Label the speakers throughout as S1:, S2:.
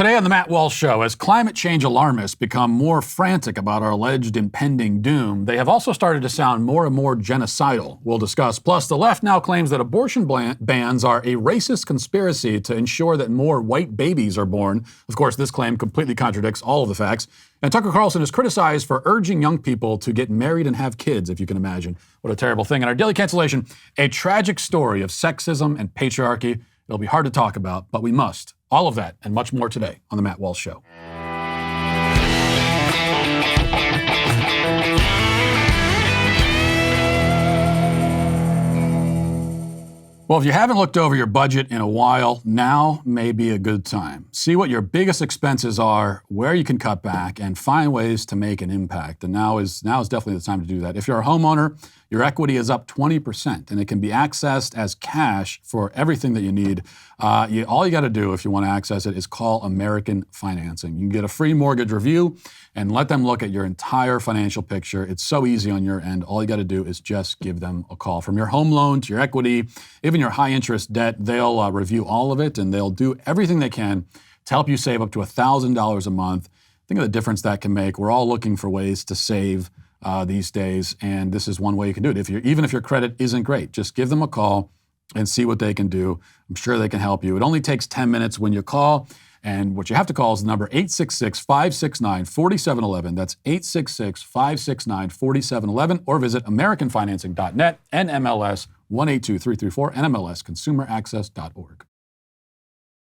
S1: Today on the Matt Walsh Show, as climate change alarmists become more frantic about our alleged impending doom, they have also started to sound more and more genocidal. We'll discuss. Plus, the left now claims that abortion bans are a racist conspiracy to ensure that more white babies are born. Of course, this claim completely contradicts all of the facts. And Tucker Carlson is criticized for urging young people to get married and have kids, if you can imagine. What a terrible thing. And our Daily Cancellation, a tragic story of sexism and patriarchy. It'll be hard to talk about, but we must. All of that and much more today on The Matt Walsh Show. Well, if you haven't looked over your budget in a while, now may be a good time. See what your biggest expenses are, where you can cut back, and find ways to make an impact. And now is definitely the time to do that. If you're a homeowner, your equity is up 20%, and it can be accessed as cash for everything that you need. All you got to do if you want to access it is call American Financing. You can get a free mortgage review and let them look at your entire financial picture. It's so easy on your end. All you got to do is just give them a call. From your home loan to your equity, even your high interest debt, they'll review all of it, and they'll do everything they can to help you save up to $1,000 a month. Think of the difference that can make. We're all looking for ways to save these days, and this is one way you can do it. Even if your credit isn't great, just give them a call and see what they can do. I'm sure they can help you. It only takes 10 minutes when you call, and what you have to call is the number 866-569-4711. That's 866-569-4711, or visit AmericanFinancing.net, NMLS 182334, NMLS ConsumerAccess.org.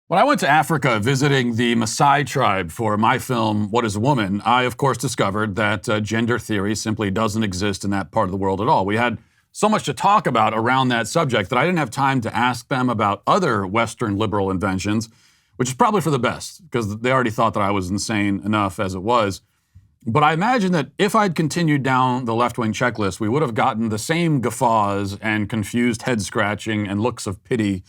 S1: When I went to Africa visiting the Maasai tribe for my film, What is a Woman, I, of course, discovered that gender theory simply doesn't exist in that part of the world at all. We had so much to talk about around that subject that I didn't have time to ask them about other Western liberal inventions, which is probably for the best, because they already thought that I was insane enough as it was. But I imagine that if I'd continued down the left-wing checklist, we would have gotten the same guffaws and confused head-scratching and looks of pity.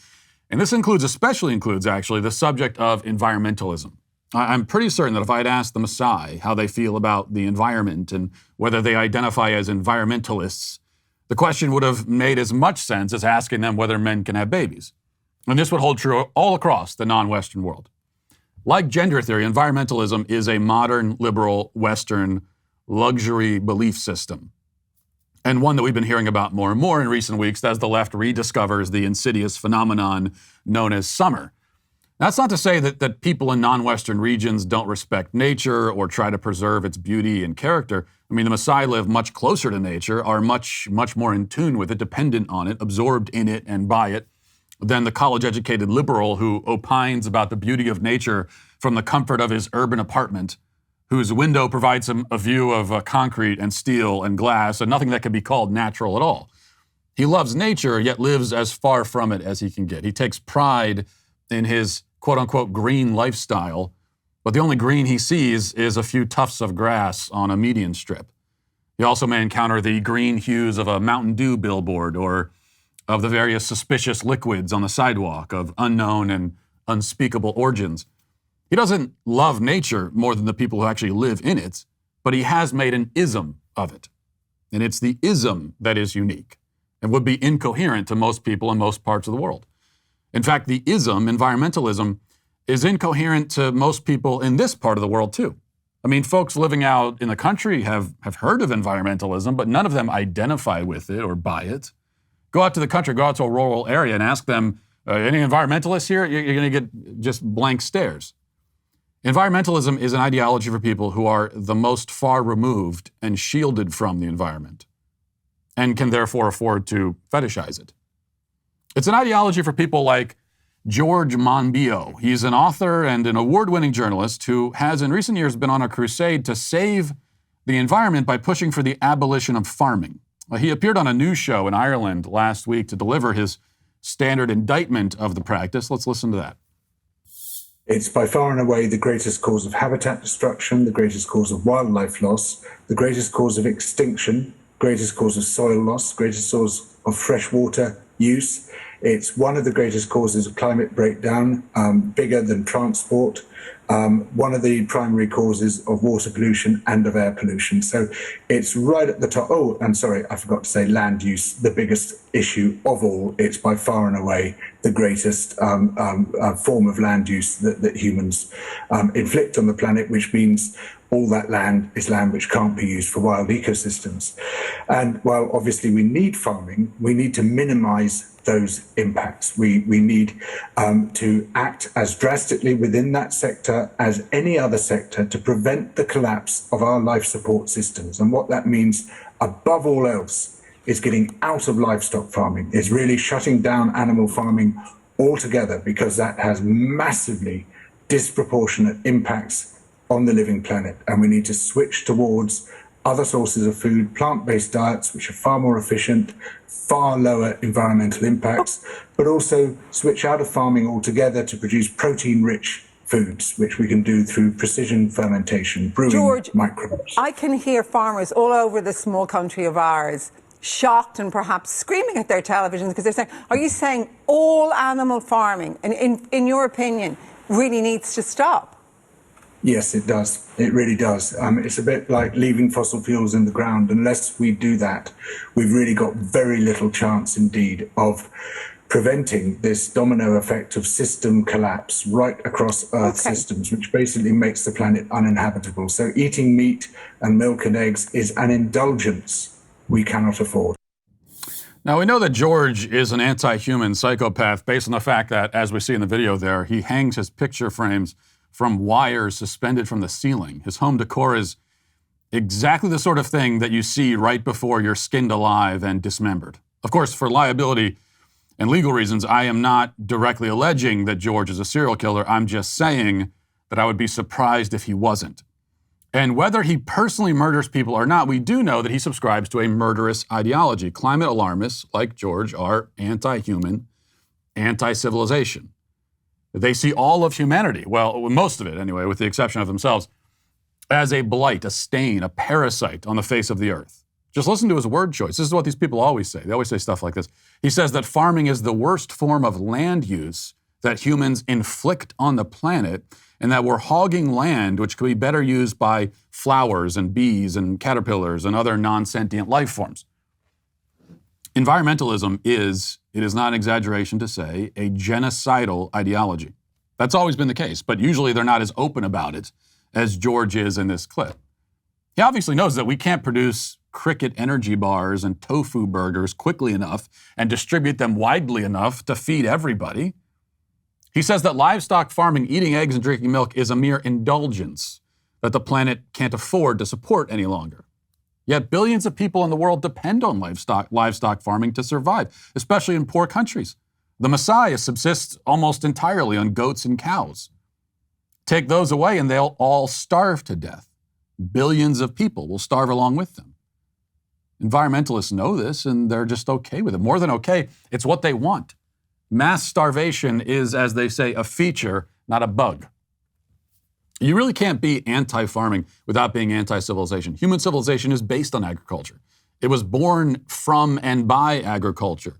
S1: And this especially includes, the subject of environmentalism. I'm pretty certain that if I'd asked the Maasai how they feel about the environment and whether they identify as environmentalists, the question would have made as much sense as asking them whether men can have babies. And this would hold true all across the non-Western world. Like gender theory, environmentalism is a modern, liberal, Western luxury belief system, and one that we've been hearing about more and more in recent weeks as the left rediscovers the insidious phenomenon known as summer. That's not to say that people in non-Western regions don't respect nature or try to preserve its beauty and character. I mean, the Maasai live much closer to nature, are much, much more in tune with it, dependent on it, absorbed in it and by it, than the college-educated liberal who opines about the beauty of nature from the comfort of his urban apartment, whose window provides him a view of concrete and steel and glass and nothing that can be called natural at all. He loves nature, yet lives as far from it as he can get. He takes pride in his quote-unquote green lifestyle, but the only green he sees is a few tufts of grass on a median strip. He also may encounter the green hues of a Mountain Dew billboard or of the various suspicious liquids on the sidewalk of unknown and unspeakable origins. He doesn't love nature more than the people who actually live in it, but he has made an ism of it. And it's the ism that is unique and would be incoherent to most people in most parts of the world. In fact, the ism, environmentalism, is incoherent to most people in this part of the world too. I mean, folks living out in the country have heard of environmentalism, but none of them identify with it or by it. Go out to the country, go out to a rural area and ask them, any environmentalists here? You're going to get just blank stares. Environmentalism is an ideology for people who are the most far removed and shielded from the environment and can therefore afford to fetishize it. It's an ideology for people like George Monbiot. He's an author and an award-winning journalist who has in recent years been on a crusade to save the environment by pushing for the abolition of farming. He appeared on a news show in Ireland last week to deliver his standard indictment of the practice. Let's listen to that.
S2: It's by far and away the greatest cause of habitat destruction, the greatest cause of wildlife loss, the greatest cause of extinction, greatest cause of soil loss, greatest cause of fresh water use. It's one of the greatest causes of climate breakdown, bigger than transport, one of the primary causes of water pollution and of air pollution. So it's right at the top. Oh, and sorry, I forgot to say land use, the biggest issue of all. It's by far and away the greatest form of land use that humans inflict on the planet, which means all that land is land which can't be used for wild ecosystems. And while obviously we need farming, we need to minimize those impacts. We need to act as drastically within that sector as any other sector to prevent the collapse of our life support systems. And what that means, above all else, is getting out of livestock farming, is really shutting down animal farming altogether, because that has massively disproportionate impacts on the living planet. And we need to switch towards other sources of food, plant-based diets, which are far more efficient, far lower environmental impacts, but also switch out of farming altogether to produce protein-rich foods, which we can do through precision fermentation, brewing
S3: George,
S2: microbes.
S3: I can hear farmers all over this small country of ours shocked and perhaps screaming at their televisions because they're saying, are you saying all animal farming, and in your opinion, really needs to stop?
S2: Yes, it does. It really does. It's a bit like leaving fossil fuels in the ground. Unless we do that, we've really got very little chance indeed of preventing this domino effect of system collapse right across Earth systems, which basically makes the planet uninhabitable. So eating meat and milk and eggs is an indulgence we cannot afford.
S1: Now, we know that George is an anti-human psychopath based on the fact that, as we see in the video there, he hangs his picture frames from wires suspended from the ceiling. His home decor is exactly the sort of thing that you see right before you're skinned alive and dismembered. Of course, for liability and legal reasons, I am not directly alleging that George is a serial killer. I'm just saying that I would be surprised if he wasn't. And whether he personally murders people or not, we do know that he subscribes to a murderous ideology. Climate alarmists, like George, are anti-human, anti-civilization. They see all of humanity, well, most of it anyway, with the exception of themselves, as a blight, a stain, a parasite on the face of the earth. Just listen to his word choice. This is what these people always say. They always say stuff like this. He says that farming is the worst form of land use that humans inflict on the planet, and that we're hogging land which could be better used by flowers and bees and caterpillars and other non-sentient life forms. Environmentalism is, it is not an exaggeration to say, a genocidal ideology. That's always been the case, but usually they're not as open about it as George is in this clip. He obviously knows that we can't produce cricket energy bars and tofu burgers quickly enough and distribute them widely enough to feed everybody. He says that livestock farming, eating eggs and drinking milk is a mere indulgence that the planet can't afford to support any longer. Yet billions of people in the world depend on livestock farming to survive, especially in poor countries. The Messiah subsists almost entirely on goats and cows. Take those away and they'll all starve to death. Billions of people will starve along with them. Environmentalists know this and they're just okay with it. More than okay, it's what they want. Mass starvation is, as they say, a feature, not a bug. You really can't be anti-farming without being anti-civilization. Human civilization is based on agriculture. It was born from and by agriculture.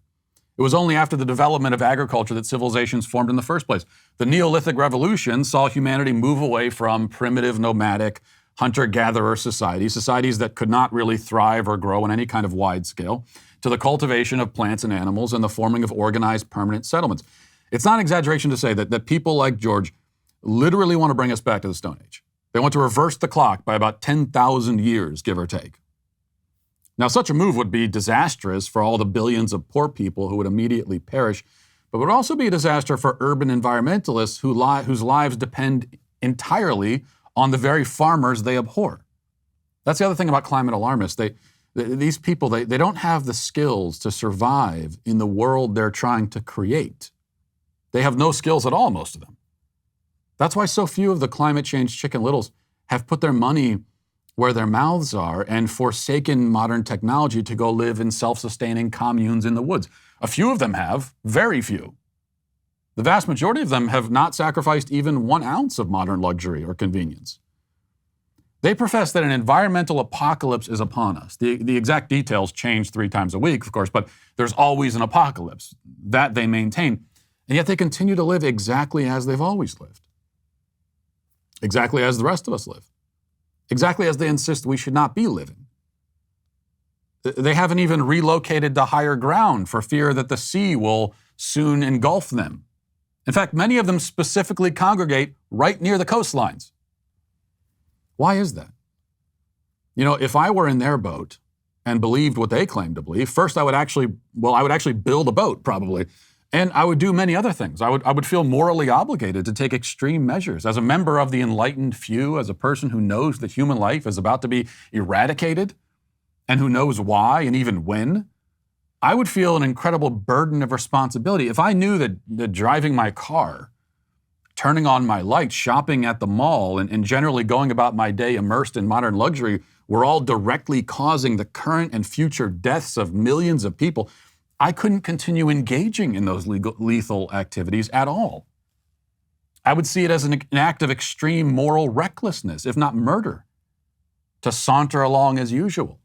S1: It was only after the development of agriculture that civilizations formed in the first place. The Neolithic Revolution saw humanity move away from primitive, nomadic, hunter-gatherer societies that could not really thrive or grow on any kind of wide scale, to the cultivation of plants and animals and the forming of organized permanent settlements. It's not an exaggeration to say that people like George literally want to bring us back to the Stone Age. They want to reverse the clock by about 10,000 years, give or take. Now, such a move would be disastrous for all the billions of poor people who would immediately perish, but would also be a disaster for urban environmentalists whose lives depend entirely on the very farmers they abhor. That's the other thing about climate alarmists. These people, they don't have the skills to survive in the world they're trying to create. They have no skills at all, most of them. That's why so few of the climate change Chicken Littles have put their money where their mouths are and forsaken modern technology to go live in self-sustaining communes in the woods. A few of them have, very few. The vast majority of them have not sacrificed even 1 ounce of modern luxury or convenience. They profess that an environmental apocalypse is upon us. The exact details change 3 times a week, of course, but there's always an apocalypse. That they maintain. And yet they continue to live exactly as they've always lived. Exactly as the rest of us live. Exactly as they insist we should not be living. They haven't even relocated to higher ground for fear that the sea will soon engulf them. In fact, many of them specifically congregate right near the coastlines. Why is that? You know, if I were in their boat and believed what they claim to believe, first I would actually build a boat probably, and I would do many other things. I would feel morally obligated to take extreme measures. As a member of the enlightened few, as a person who knows that human life is about to be eradicated, and who knows why and even when, I would feel an incredible burden of responsibility. If I knew that driving my car, turning on my lights, shopping at the mall, and generally going about my day immersed in modern luxury were all directly causing the current and future deaths of millions of people, I couldn't continue engaging in those lethal activities at all. I would see it as an act of extreme moral recklessness, if not murder, to saunter along as usual.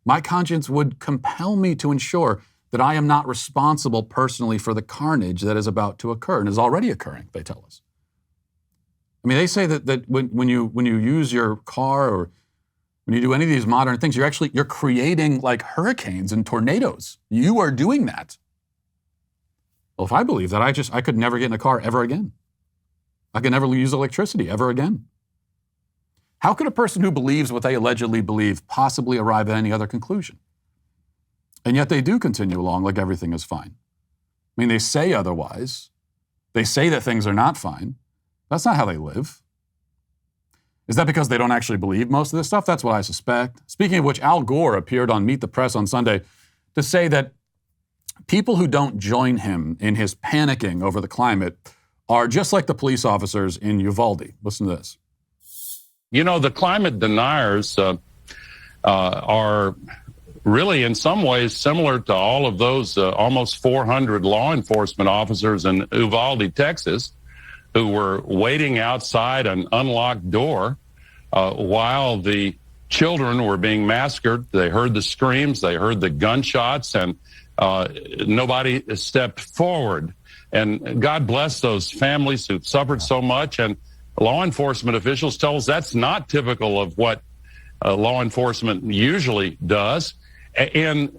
S1: My conscience would compel me to ensure that I am not responsible personally for the carnage that is about to occur and is already occurring, they tell us. I mean, they say that when you use your car or when you do any of these modern things, you're creating like hurricanes and tornadoes. You are doing that. Well, if I believe that, I could never get in a car ever again. I could never use electricity ever again. How could a person who believes what they allegedly believe possibly arrive at any other conclusion? And yet they do continue along like everything is fine. I mean, they say otherwise. They say that things are not fine. That's not how they live. Is that because they don't actually believe most of this stuff? That's what I suspect. Speaking of which, Al Gore appeared on Meet the Press on Sunday to say that people who don't join him in his panicking over the climate are just like the police officers in Uvalde. Listen to this.
S4: You know, the climate deniers are really in some ways similar to all of those almost 400 law enforcement officers in Uvalde, Texas, who were waiting outside an unlocked door while the children were being massacred. They heard the screams, they heard the gunshots, and nobody stepped forward. And God bless those families who've suffered so much. And law enforcement officials tell us that's not typical of what law enforcement usually does. And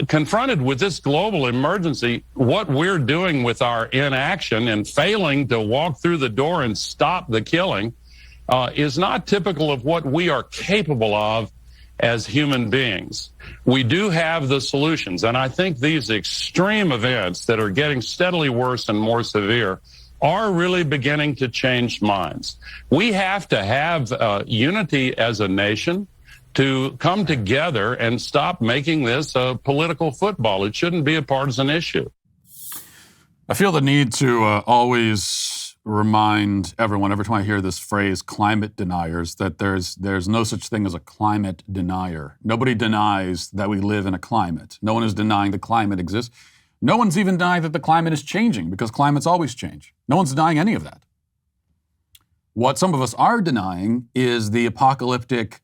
S4: confronted with this global emergency, what we're doing with our inaction and failing to walk through the door and stop the killing is not typical of what we are capable of as human beings. We do have the solutions, and I think these extreme events that are getting steadily worse and more severe are really beginning to change minds. We have to have unity as a nation to come together and stop making this a political football. It shouldn't be a partisan issue.
S1: I feel the need to always remind everyone, every time I hear this phrase, climate deniers, that there's no such thing as a climate denier. Nobody denies that we live in a climate. No one is denying the climate exists. No one's even denying that the climate is changing, because climates always change. No one's denying any of that. What some of us are denying is the apocalyptic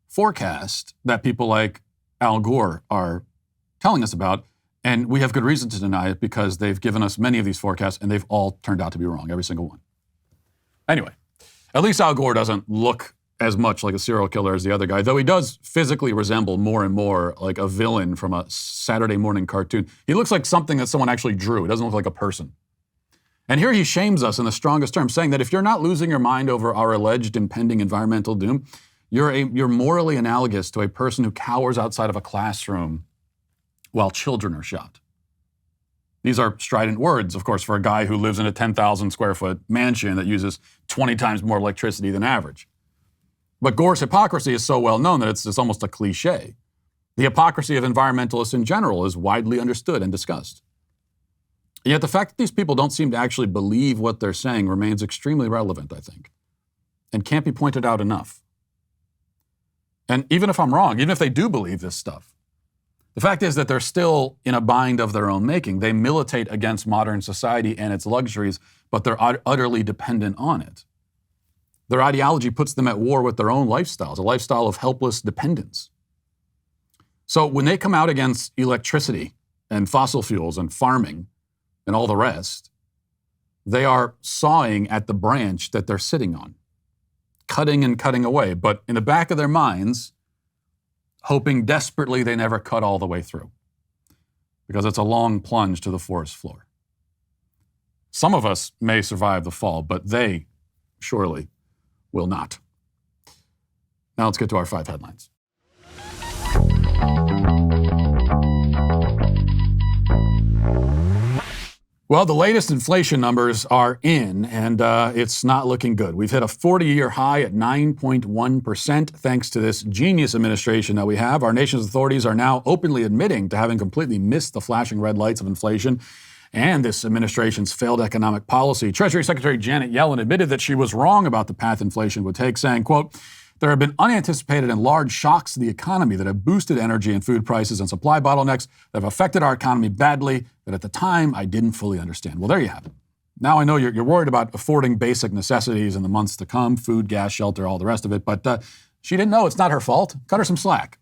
S1: forecast that people like Al Gore are telling us about, and we have good reason to deny it because they've given us many of these forecasts and they've all turned out to be wrong, every single one. Anyway, at least Al Gore doesn't look as much like a serial killer as the other guy, though he does physically resemble more and more like a villain from a Saturday morning cartoon. He looks like something that someone actually drew. He doesn't look like a person. And here he shames us in the strongest terms, saying that if you're not losing your mind over our alleged impending environmental doom, you're morally analogous to a person who cowers outside of a classroom while children are shot. These are strident words, of course, for a guy who lives in a 10,000 square foot mansion that uses 20 times more electricity than average. But Gore's hypocrisy is so well known that it's almost a cliche. The hypocrisy of environmentalists in general is widely understood and discussed. And yet the fact that these people don't seem to actually believe what they're saying remains extremely relevant, I think, and can't be pointed out enough. And even if I'm wrong, even if they do believe this stuff, the fact is that they're still in a bind of their own making. They militate against modern society and its luxuries, but they're utterly dependent on it. Their ideology puts them at war with their own lifestyles, a lifestyle of helpless dependence. So when they come out against electricity and fossil fuels and farming and all the rest, they are sawing at the branch that they're sitting on, cutting and cutting away, but in the back of their minds, hoping desperately they never cut all the way through, because it's a long plunge to the forest floor. Some of us may survive the fall, but they surely will not. Now let's get to our 5 headlines. Well, the latest inflation numbers are in, and it's not looking good. We've hit a 40-year high at 9.1%, thanks to this genius administration that we have. Our nation's authorities are now openly admitting to having completely missed the flashing red lights of inflation and this administration's failed economic policy. Treasury Secretary Janet Yellen admitted that she was wrong about the path inflation would take, saying, quote, "There have been unanticipated and large shocks to the economy that have boosted energy and food prices and supply bottlenecks that have affected our economy badly, that at the time I didn't fully understand." Well, there you have it. Now I know you're worried about affording basic necessities in the months to come, food, gas, shelter, all the rest of it, but she didn't know. It's not her fault. Cut her some slack.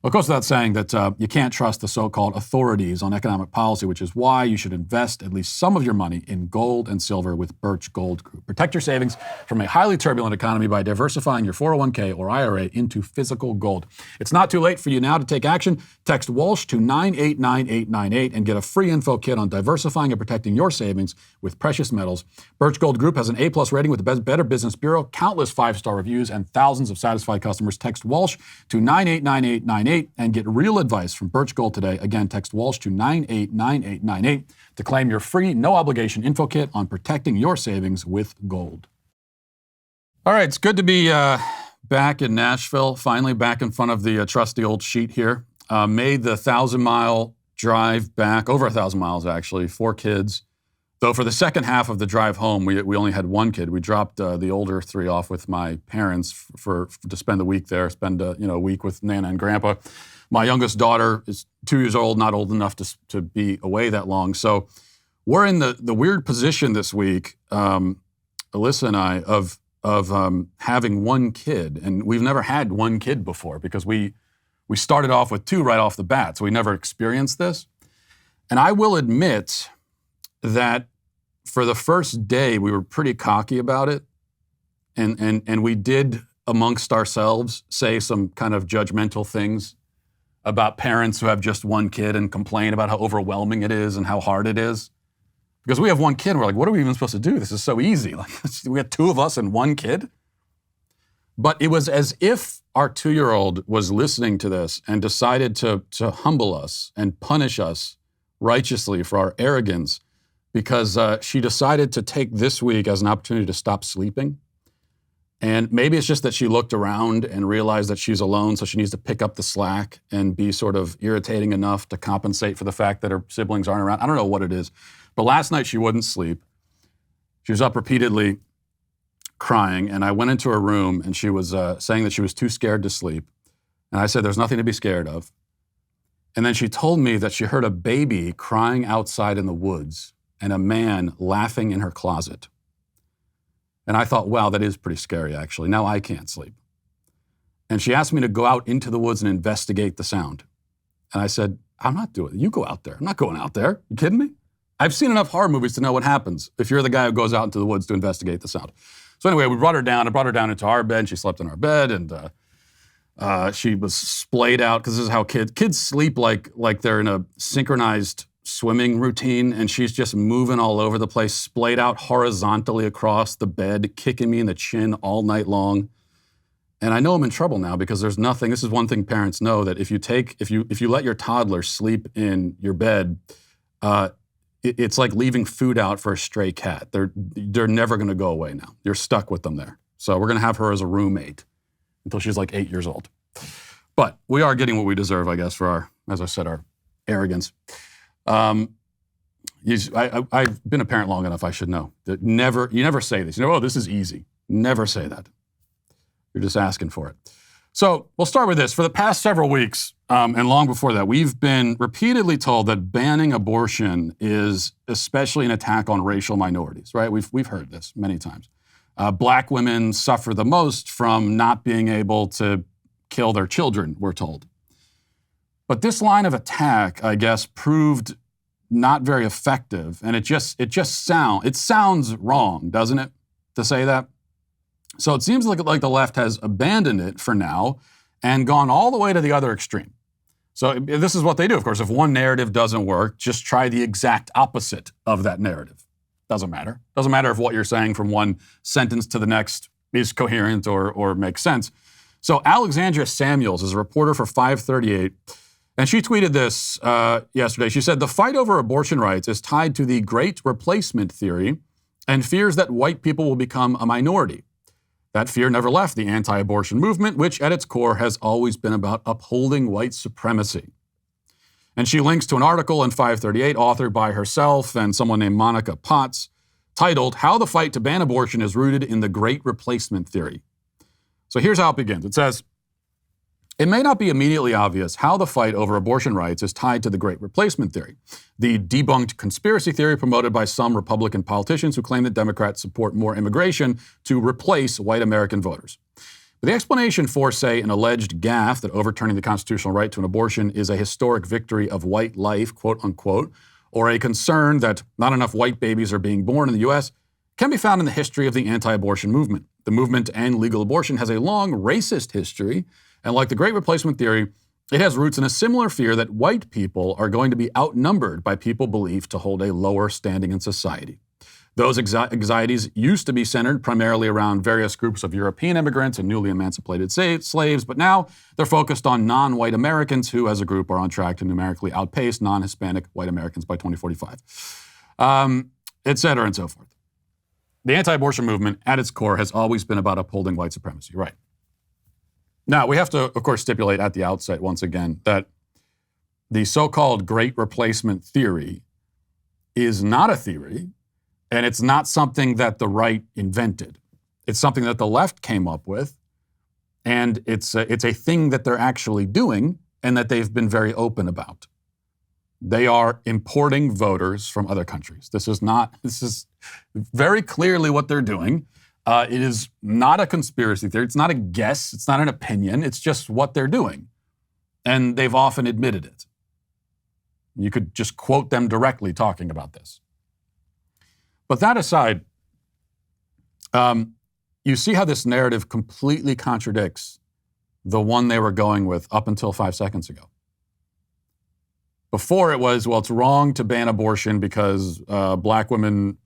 S1: Well, it goes without saying that you can't trust the so-called authorities on economic policy, which is why you should invest at least some of your money in gold and silver with Birch Gold Group. Protect your savings from a highly turbulent economy by diversifying your 401k or IRA into physical gold. It's not too late for you now to take action. Text Walsh to 989898 and get a free info kit on diversifying and protecting your savings with precious metals. Birch Gold Group has an A+ rating with the Better Business Bureau, countless 5-star reviews, and thousands of satisfied customers. Text Walsh to 989898 and get real advice from Birch Gold today. Again, text Walsh to 989898 to claim your free, no-obligation info kit on protecting your savings with gold. All right, it's good to be back in Nashville, finally back in front of the trusty old sheet here. Made the 1,000-mile drive back, over 1,000 miles actually, 4 kids. Though for the second half of the drive home, we only had 1 kid. We dropped the older 3 off with my parents to spend the week there, spend a week with Nana and Grandpa. My youngest daughter is 2 years old, not old enough to be away that long. So we're in the weird position this week, Alyssa and I, of having 1 kid. And we've never had 1 kid before because we started off with 2 right off the bat. So we never experienced this. And I will admit that for the first day, we were pretty cocky about it. And we did, amongst ourselves, say some kind of judgmental things about parents who have just 1 kid and complain about how overwhelming it is and how hard it is. Because we have 1 kid, and we're like, what are we even supposed to do? This is so easy. Like, we had 2 of us and 1 kid. But it was as if our 2-year-old was listening to this and decided to humble us and punish us righteously for our arrogance, because she decided to take this week as an opportunity to stop sleeping. And maybe it's just that she looked around and realized that she's alone, so she needs to pick up the slack and be sort of irritating enough to compensate for the fact that her siblings aren't around. I don't know what it is. But last night she wouldn't sleep. She was up repeatedly crying, and I went into her room, and she was saying that she was too scared to sleep. And I said, there's nothing to be scared of. And then she told me that she heard a baby crying outside in the woods and a man laughing in her closet. And I thought, wow, that is pretty scary, actually. Now I can't sleep. And she asked me to go out into the woods and investigate the sound. And I said, I'm not doing it. You go out there. I'm not going out there. You kidding me? I've seen enough horror movies to know what happens if you're the guy who goes out into the woods to investigate the sound. So anyway, we brought her down. I brought her down into our bed. She slept in our bed, and she was splayed out, because this is how kids sleep, like they're in a synchronized swimming routine, and she's just moving all over the place, splayed out horizontally across the bed, kicking me in the chin all night long. And I know I'm in trouble now, because there's nothing. This is one thing parents know, that if you let your toddler sleep in your bed, it's like leaving food out for a stray cat. They're never going to go away now. You're stuck with them there. So we're going to have her as a roommate until she's like 8 years old. But we are getting what we deserve, I guess, for our, as I said, our arrogance. I've been a parent long enough, I should know. That you never say this. Oh, this is easy. Never say that. You're just asking for it. So we'll start with this. For the past several weeks, and long before that, we've been repeatedly told that banning abortion is especially an attack on racial minorities, right? We've heard this many times. Black women suffer the most from not being able to kill their children, we're told. But this line of attack, I guess, proved not very effective, and it sounds wrong, doesn't it, to say that? So it seems like the left has abandoned it for now and gone all the way to the other extreme. So this is what they do, of course. If one narrative doesn't work, just try the exact opposite of that narrative. Doesn't matter. Doesn't matter if what you're saying from one sentence to the next is coherent or makes sense. So Alexandria Samuels is a reporter for 538, and she tweeted this yesterday. She said, "The fight over abortion rights is tied to the great replacement theory and fears that white people will become a minority. That fear never left the anti-abortion movement, which at its core has always been about upholding white supremacy." And she links to an article in 538 authored by herself and someone named Monica Potts, titled, "How the Fight to Ban Abortion is Rooted in the Great Replacement Theory." So here's how it begins. It says, "It may not be immediately obvious how the fight over abortion rights is tied to the Great Replacement Theory, the debunked conspiracy theory promoted by some Republican politicians who claim that Democrats support more immigration to replace white American voters. But the explanation for, say, an alleged gaffe that overturning the constitutional right to an abortion is a historic victory of white life, quote unquote, or a concern that not enough white babies are being born in the U.S., can be found in the history of the anti-abortion movement. The movement to end legal abortion has a long racist history, and like the Great Replacement Theory, it has roots in a similar fear that white people are going to be outnumbered by people believed to hold a lower standing in society. Those anxieties used to be centered primarily around various groups of European immigrants and newly emancipated slaves, but now they're focused on non-white Americans who, as a group, are on track to numerically outpace non-Hispanic white Americans by 2045, et cetera, and so forth. The anti-abortion movement, at its core, has always been about upholding white supremacy." Right. Now, we have to, of course, stipulate at the outset, once again, that the so-called Great Replacement Theory is not a theory, and it's not something that the right invented. It's something that the left came up with, and it's a thing that they're actually doing and that they've been very open about. They are importing voters from other countries. This is very clearly what they're doing. It is not a conspiracy theory. It's not a guess. It's not an opinion. It's just what they're doing. And they've often admitted it. You could just quote them directly talking about this. But that aside, you see how this narrative completely contradicts the one they were going with up until 5 seconds ago. Before it was, well, it's wrong to ban abortion because black women,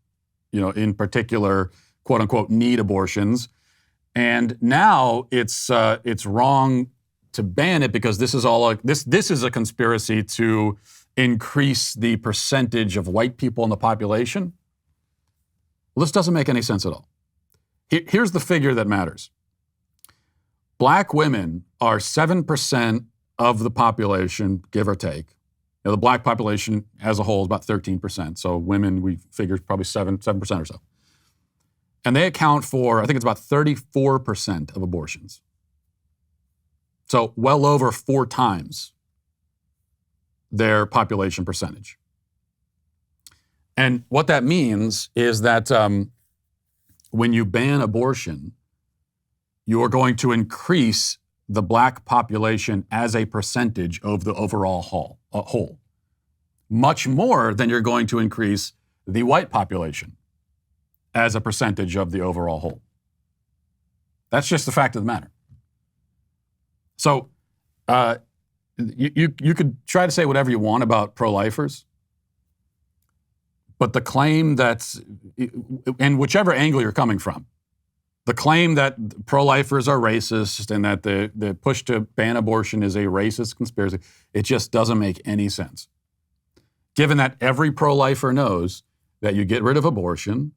S1: in particular, quote unquote, need abortions. And now it's wrong to ban it because this is a conspiracy to increase the percentage of white people in the population. Well, this doesn't make any sense at all. Here's the figure that matters. Black women are 7% of the population, give or take. The black population as a whole is about 13%. So women, we figure, probably 7% or so. And they account for, I think it's about 34% of abortions. So well over 4 times their population percentage. And what that means is that when you ban abortion, you are going to increase the black population as a percentage of the overall whole, much more than you're going to increase the white population as a percentage of the overall whole. That's just the fact of the matter. So you could try to say whatever you want about pro-lifers, but the claim that, in whichever angle you're coming from, the claim that pro-lifers are racist and that the push to ban abortion is a racist conspiracy, it just doesn't make any sense. Given that every pro-lifer knows that you get rid of abortion,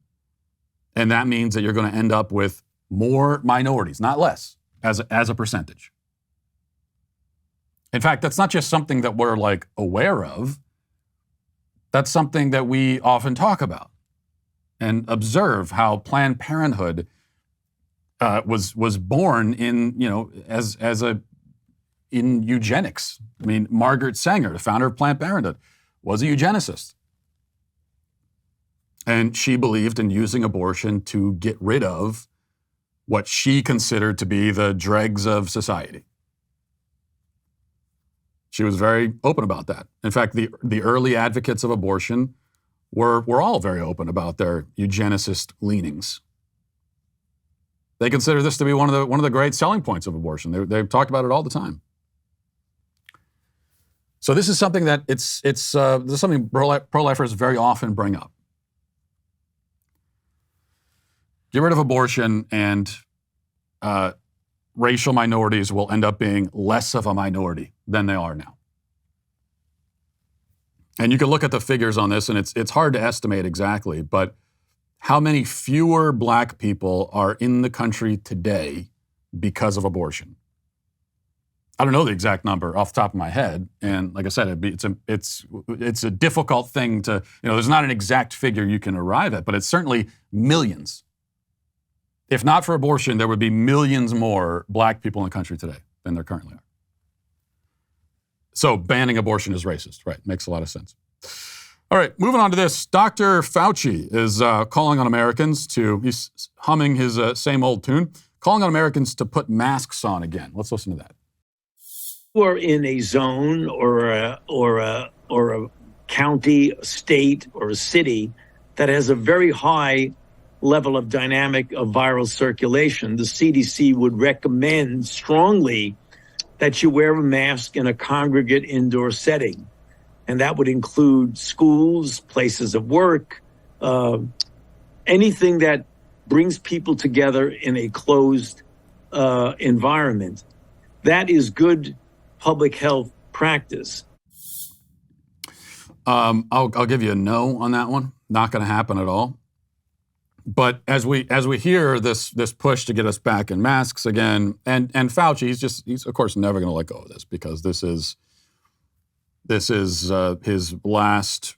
S1: and that means that you're going to end up with more minorities, not less, as a percentage. In fact, that's not just something that we're aware of. That's something that we often talk about and observe how Planned Parenthood was born in eugenics. I mean, Margaret Sanger, the founder of Planned Parenthood, was a eugenicist. And she believed in using abortion to get rid of what she considered to be the dregs of society. She was very open about that. In fact, the early advocates of abortion were all very open about their eugenicist leanings. They consider this to be one of the great selling points of abortion. They've talked about it all the time. So this is something that this is something pro-lifers very often bring up. Get rid of abortion, and racial minorities will end up being less of a minority than they are now. And you can look at the figures on this, and it's hard to estimate exactly, but how many fewer black people are in the country today because of abortion? I don't know the exact number off the top of my head, and like I said, it's a difficult thing to, there's not an exact figure you can arrive at, but it's certainly millions. If not for abortion, there would be millions more black people in the country today than there currently are. So banning abortion is racist, right? Makes a lot of sense. All right, moving on to this. Dr. Fauci is calling on Americans he's humming his same old tune, calling on Americans to put masks on again. Let's listen to that.
S5: We're in a zone or a county, a state, or a city that has a very high level of dynamic of viral circulation. The CDC would recommend strongly that you wear a mask in a congregate indoor setting. And that would include schools, places of work, anything that brings people together in a closed environment. That is good public health practice.
S1: I'll give you a no on that one. Not going to happen at all. But as we hear this push to get us back in masks again, and Fauci, he's of course never going to let go of this, because this is his last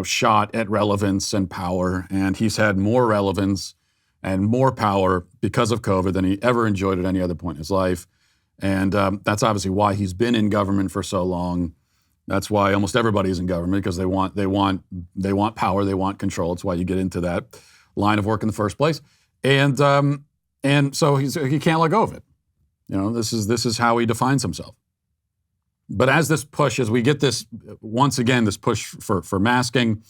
S1: shot at relevance and power, and he's had more relevance and more power because of COVID than he ever enjoyed at any other point in his life, and that's obviously why he's been in government for so long. That's why almost everybody's in government, because they want power, they want control. It's why you get into that line of work in the first place, and so he can't let go of it. This is how he defines himself. But as we get this once again, this push for masking,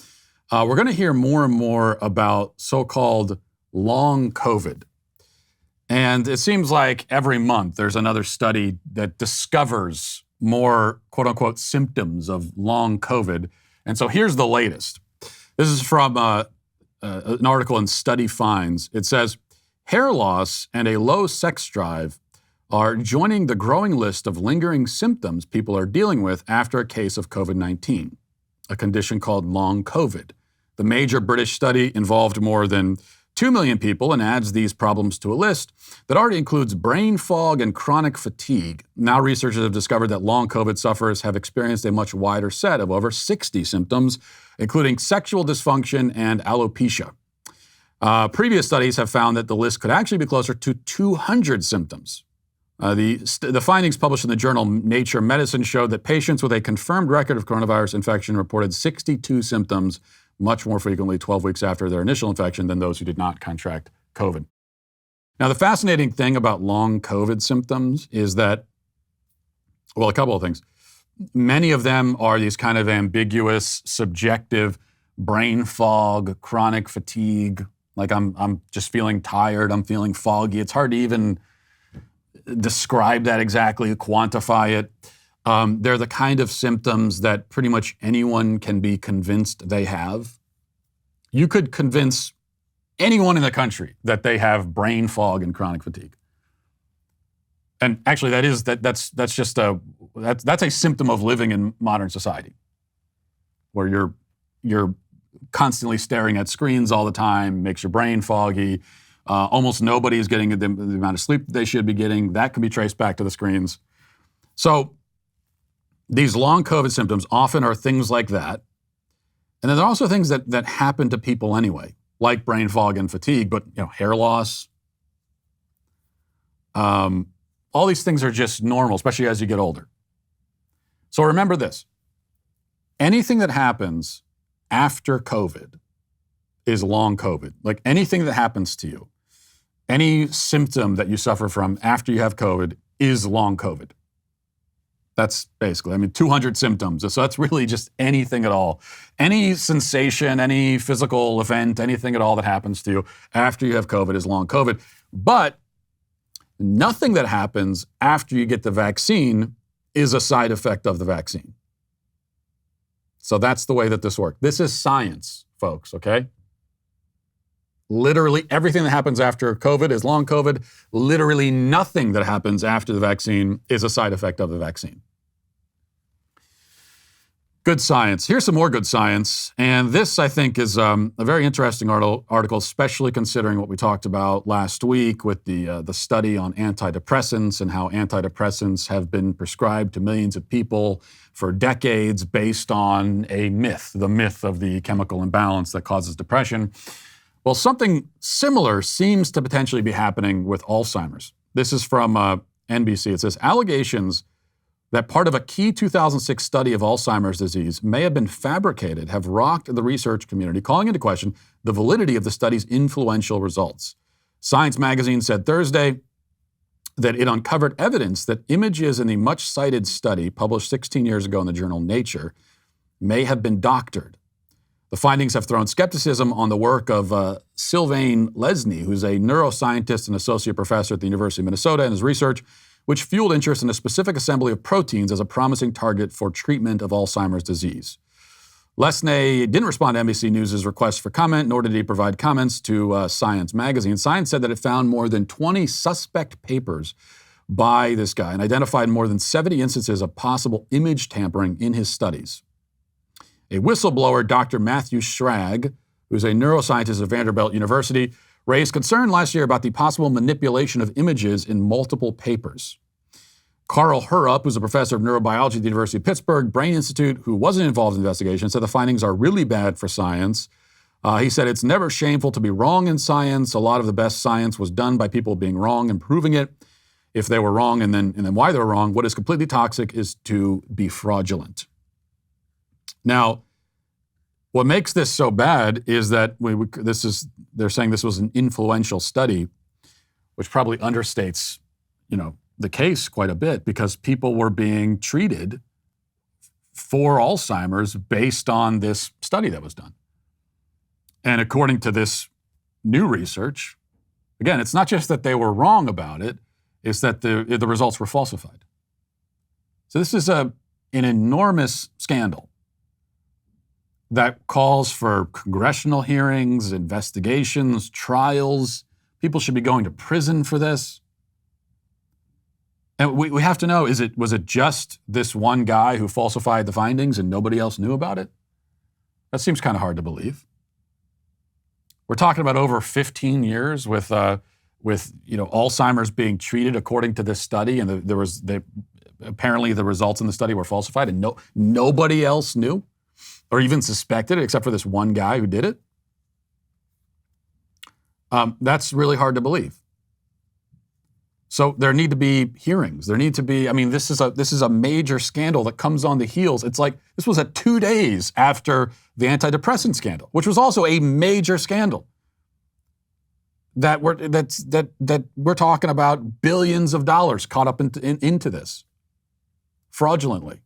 S1: we're going to hear more and more about so-called long COVID. And it seems like every month there's another study that discovers more quote-unquote symptoms of long COVID. And so here's the latest. This is from an article in Study Finds. It says, hair loss and a low sex drive are joining the growing list of lingering symptoms people are dealing with after a case of COVID-19, a condition called long COVID. The major British study involved more than 2 million people and adds these problems to a list that already includes brain fog and chronic fatigue. Now researchers have discovered that long COVID sufferers have experienced a much wider set of over 60 symptoms, including sexual dysfunction and alopecia. Previous studies have found that the list could actually be closer to 200 symptoms. The findings published in the journal Nature Medicine showed that patients with a confirmed record of coronavirus infection reported 62 symptoms much more frequently 12 weeks after their initial infection than those who did not contract COVID. Now, the fascinating thing about long COVID symptoms is that, well, a couple of things. Many of them are these kind of ambiguous, subjective brain fog, chronic fatigue. Like I'm just feeling tired, I'm feeling foggy. It's hard to even describe that exactly, quantify it. They're the kind of symptoms that pretty much anyone can be convinced they have. You could convince anyone in the country that they have brain fog and chronic fatigue. And actually, that's a symptom of living in modern society, where you're constantly staring at screens all the time, makes your brain foggy. Almost nobody is getting the amount of sleep that they should be getting. That can be traced back to the screens. So these long COVID symptoms often are things like that. And then there are also things that happen to people anyway, like brain fog and fatigue, but hair loss. All these things are just normal, especially as you get older. So remember this. Anything that happens after COVID is long COVID. Like anything that happens to you, any symptom that you suffer from after you have COVID is long COVID. That's basically, 200 symptoms. So that's really just anything at all. Any sensation, any physical event, anything at all that happens to you after you have COVID is long COVID. But nothing that happens after you get the vaccine is a side effect of the vaccine. So that's the way that this works. This is science, folks, okay? Literally everything that happens after COVID is long COVID. Literally nothing that happens after the vaccine is a side effect of the vaccine. Good science. Here's some more good science. And this, I think, is a very interesting article, especially considering what we talked about last week with the study on antidepressants and how antidepressants have been prescribed to millions of people for decades based on a myth, the myth of the chemical imbalance that causes depression. Well, something similar seems to potentially be happening with Alzheimer's. This is from NBC. It says, allegations that part of a key 2006 study of Alzheimer's disease may have been fabricated have rocked the research community, calling into question the validity of the study's influential results. Science magazine said Thursday that it uncovered evidence that images in the much-cited study published 16 years ago in the journal Nature may have been doctored. The findings have thrown skepticism on the work of Sylvain Lesny, who's a neuroscientist and associate professor at the University of Minnesota, and his research, which fueled interest in a specific assembly of proteins as a promising target for treatment of Alzheimer's disease. Lesney didn't respond to NBC News' request for comment, nor did he provide comments to Science magazine. Science said that it found more than 20 suspect papers by this guy and identified more than 70 instances of possible image tampering in his studies. A whistleblower, Dr. Matthew Schrag, who's a neuroscientist at Vanderbilt University, raised concern last year about the possible manipulation of images in multiple papers. Carl Hurup, who's a professor of neurobiology at the University of Pittsburgh Brain Institute, who wasn't involved in the investigation, said the findings are really bad for science. He said it's never shameful to be wrong in science. A lot of the best science was done by people being wrong and proving it. If they were wrong and then why they were wrong, what is completely toxic is to be fraudulent. Now, what makes this so bad is that they're saying this was an influential study, which probably understates, the case quite a bit, because people were being treated for Alzheimer's based on this study that was done. And according to this new research, again, it's not just that they were wrong about it, it's that the results were falsified. So this is an enormous scandal that calls for congressional hearings, investigations, trials. People should be going to prison for this. And we have to know, was it just this one guy who falsified the findings and nobody else knew about it? That seems kind of hard to believe. We're talking about over 15 years with Alzheimer's being treated according to this study, and apparently the results in the study were falsified, and nobody else knew or even suspected it except for this one guy who did it. That's really hard to believe. So there need to be hearings. There need to be, this is a major scandal that comes on the heels. It's like, this was at 2 days after the antidepressant scandal, which was also a major scandal. That we're talking about billions of dollars caught up into this fraudulently.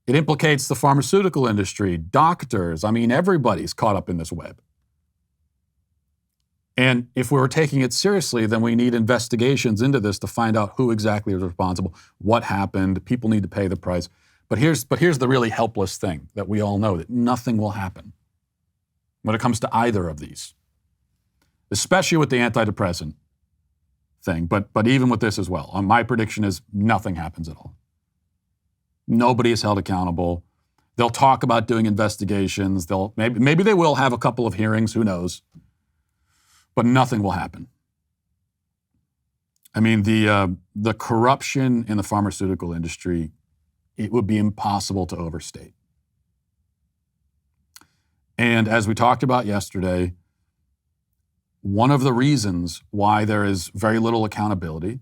S1: It implicates the pharmaceutical industry, doctors. Everybody's caught up in this web. And if we were taking it seriously, then we need investigations into this to find out who exactly is responsible, what happened. People need to pay the price. But here's the really helpless thing that we all know, that nothing will happen when it comes to either of these, especially with the antidepressant thing, but even with this as well. My prediction is nothing happens at all. Nobody is held accountable. They'll talk about doing investigations. Maybe they will have a couple of hearings, who knows? But nothing will happen. The corruption in the pharmaceutical industry, it would be impossible to overstate. And as we talked about yesterday, one of the reasons why there is very little accountability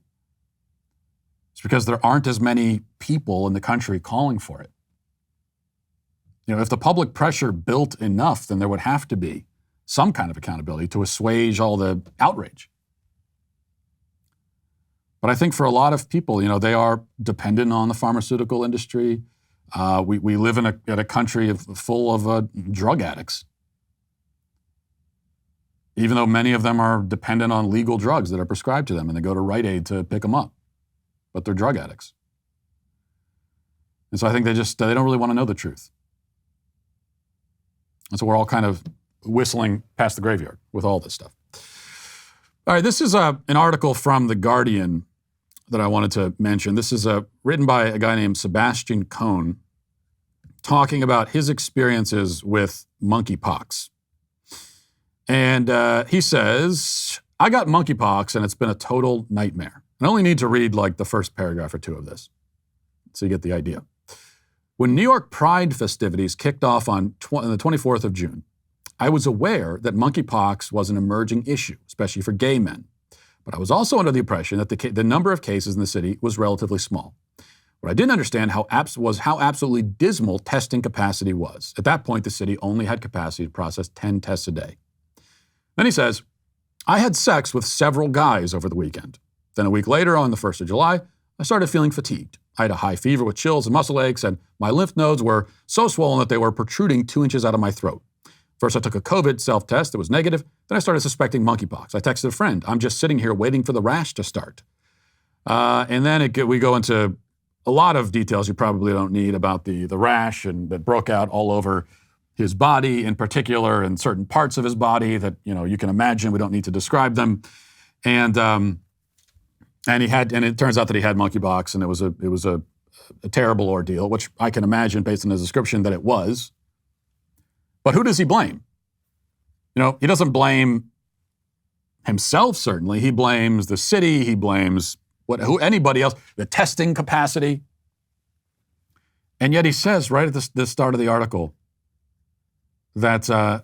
S1: is because there aren't as many people in the country calling for it. if the public pressure built enough, then there would have to be some kind of accountability to assuage all the outrage. But I think for a lot of people, they are dependent on the pharmaceutical industry. We live in a country full of drug addicts, even though many of them are dependent on legal drugs that are prescribed to them, and they go to Rite Aid to pick them up. But they're drug addicts. And so I think they don't really want to know the truth. And so we're all kind of whistling past the graveyard with all this stuff. All right, this is an article from The Guardian that I wanted to mention. This is written by a guy named Sebastian Cohn, talking about his experiences with monkeypox. And he says, I got monkeypox and it's been a total nightmare. I only need to read like the first paragraph or two of this, so you get the idea. When New York Pride festivities kicked off on the 24th of June, I was aware that monkeypox was an emerging issue, especially for gay men. But I was also under the impression that the number of cases in the city was relatively small. What I didn't understand was how absolutely dismal testing capacity was. At that point, the city only had capacity to process 10 tests a day. Then he says, I had sex with several guys over the weekend. Then a week later, on the 1st of July, I started feeling fatigued. I had a high fever with chills and muscle aches, and my lymph nodes were so swollen that they were protruding 2 inches out of my throat. First, I took a COVID self-test that was negative. Then I started suspecting monkeypox. I texted a friend. I'm just sitting here waiting for the rash to start. And then we go into a lot of details you probably don't need about the rash and that broke out all over his body in particular, and certain parts of his body that you can imagine. We don't need to describe them. And it turns out that he had monkeypox, and it was a terrible ordeal, which I can imagine based on his description that it was. But who does he blame? He doesn't blame himself, certainly. He blames the city. He blames anybody else, the testing capacity. And yet he says right at the start of the article that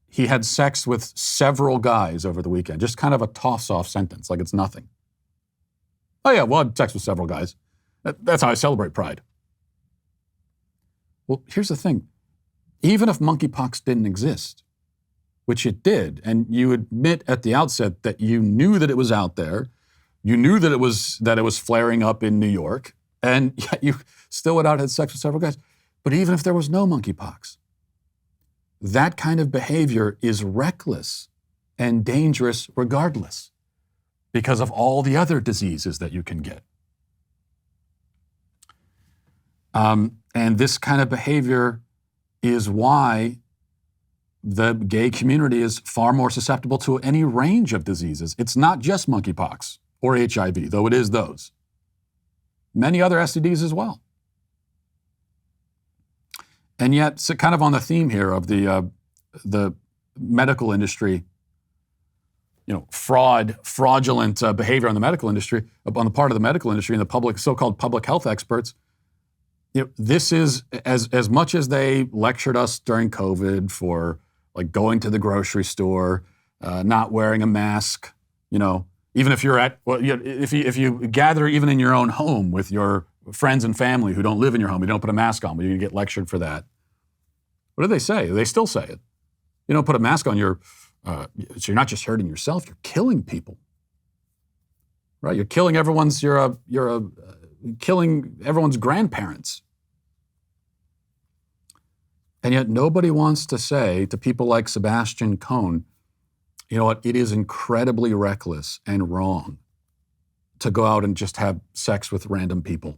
S1: he had sex with several guys over the weekend. Just kind of a toss-off sentence, like it's nothing. Oh yeah, well, I had sex with several guys. That's how I celebrate Pride. Well, here's the thing. Even if monkeypox didn't exist, which it did, and you admit at the outset that you knew that it was out there, you knew that it was flaring up in New York, and yet you still went out and had sex with several guys. But even if there was no monkeypox, that kind of behavior is reckless and dangerous regardless, because of all the other diseases that you can get. And this kind of behavior is why the gay community is far more susceptible to any range of diseases. It's not just monkeypox or HIV, though it is those. Many other STDs as well. And yet, so kind of on the theme here of the medical industry, fraudulent behavior on the medical industry, on the part of the medical industry and the so-called public health experts. This is as much as they lectured us during COVID for like going to the grocery store, not wearing a mask. Even if you're if you gather even in your own home with your friends and family who don't live in your home, you don't put a mask on, but you get lectured for that. What do they say? They still say it. You don't put a mask on so you're not just hurting yourself, you're killing people. Right? You're killing killing everyone's grandparents. And yet nobody wants to say to people like Sebastian Cohn, you know what, it is incredibly reckless and wrong to go out and just have sex with random people,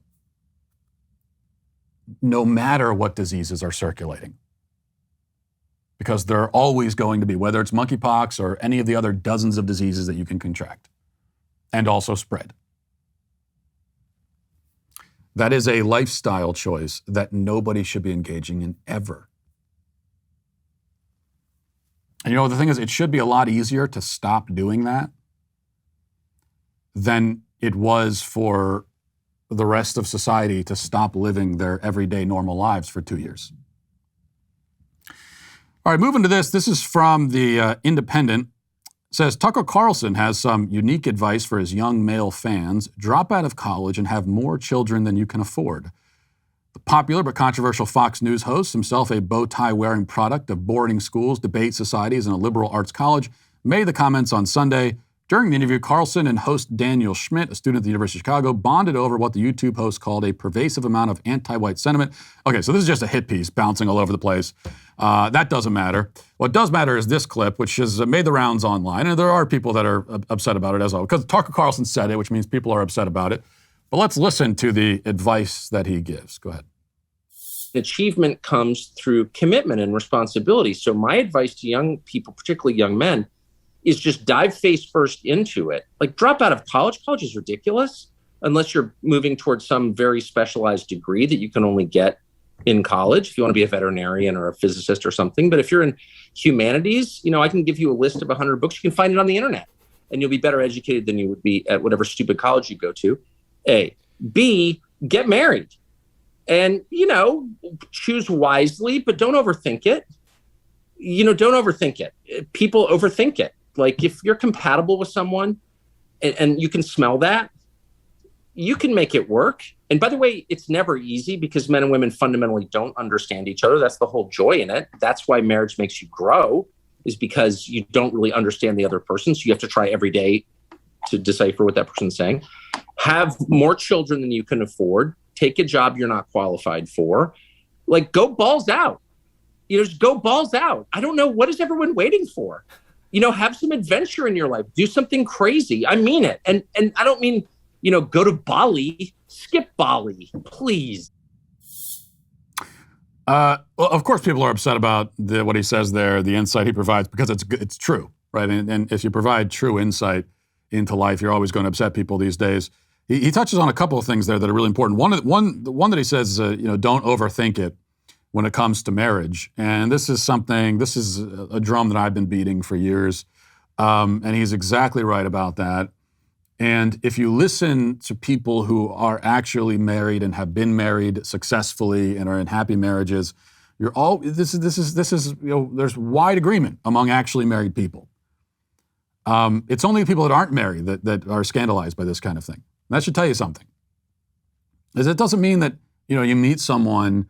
S1: no matter what diseases are circulating. Because there are always going to be, whether it's monkeypox or any of the other dozens of diseases that you can contract and also spread. That is a lifestyle choice that nobody should be engaging in ever. And the thing is, it should be a lot easier to stop doing that than it was for the rest of society to stop living their everyday normal lives for 2 years. All right, moving to this. This is from the Independent. It says, Tucker Carlson has some unique advice for his young male fans. Drop out of college and have more children than you can afford. The popular but controversial Fox News host, himself a bow tie-wearing product of boarding schools, debate societies, and a liberal arts college, made the comments on Sunday. During the interview, Carlson and host Daniel Schmidt, a student at the University of Chicago, bonded over what the YouTube host called a pervasive amount of anti-white sentiment. Okay, so this is just a hit piece bouncing all over the place. That doesn't matter. What does matter is this clip, which has made the rounds online, and there are people that are upset about it as well, because Tucker Carlson said it, which means people are upset about it. But let's listen to the advice that he gives. Go ahead.
S6: Achievement comes through commitment and responsibility. So my advice to young people, particularly young men, is just dive face first into it. Like, drop out of college. College is ridiculous unless you're moving towards some very specialized degree that you can only get in college if you want to be a veterinarian or a physicist or something. But if you're in humanities, I can give you a list of 100 books. You can find it on the internet, and you'll be better educated than you would be at whatever stupid college you go to. A. B, get married. And, choose wisely, but don't overthink it. Don't overthink it. People overthink it. Like, if you're compatible with someone and you can smell that, you can make it work. And by the way, it's never easy because men and women fundamentally don't understand each other. That's the whole joy in it. That's why marriage makes you grow, is because you don't really understand the other person. So you have to try every day to decipher what that person's saying. Have more children than you can afford. Take a job you're not qualified for. Like, go balls out. Just go balls out. I don't know. What is everyone waiting for? Have some adventure in your life. Do something crazy. I mean it. And I don't mean, go to Bali. Skip Bali, please.
S1: Well, of course, people are upset about what he says there, the insight he provides, because it's true, right? And if you provide true insight into life, you're always going to upset people these days. He touches on a couple of things there that are really important. The one that he says, don't overthink it when it comes to marriage. And this is a drum that I've been beating for years. And he's exactly right about that. And if you listen to people who are actually married and have been married successfully and are in happy marriages, there's wide agreement among actually married people. It's only people that aren't married that are scandalized by this kind of thing. And that should tell you something. Because it doesn't mean that, you meet someone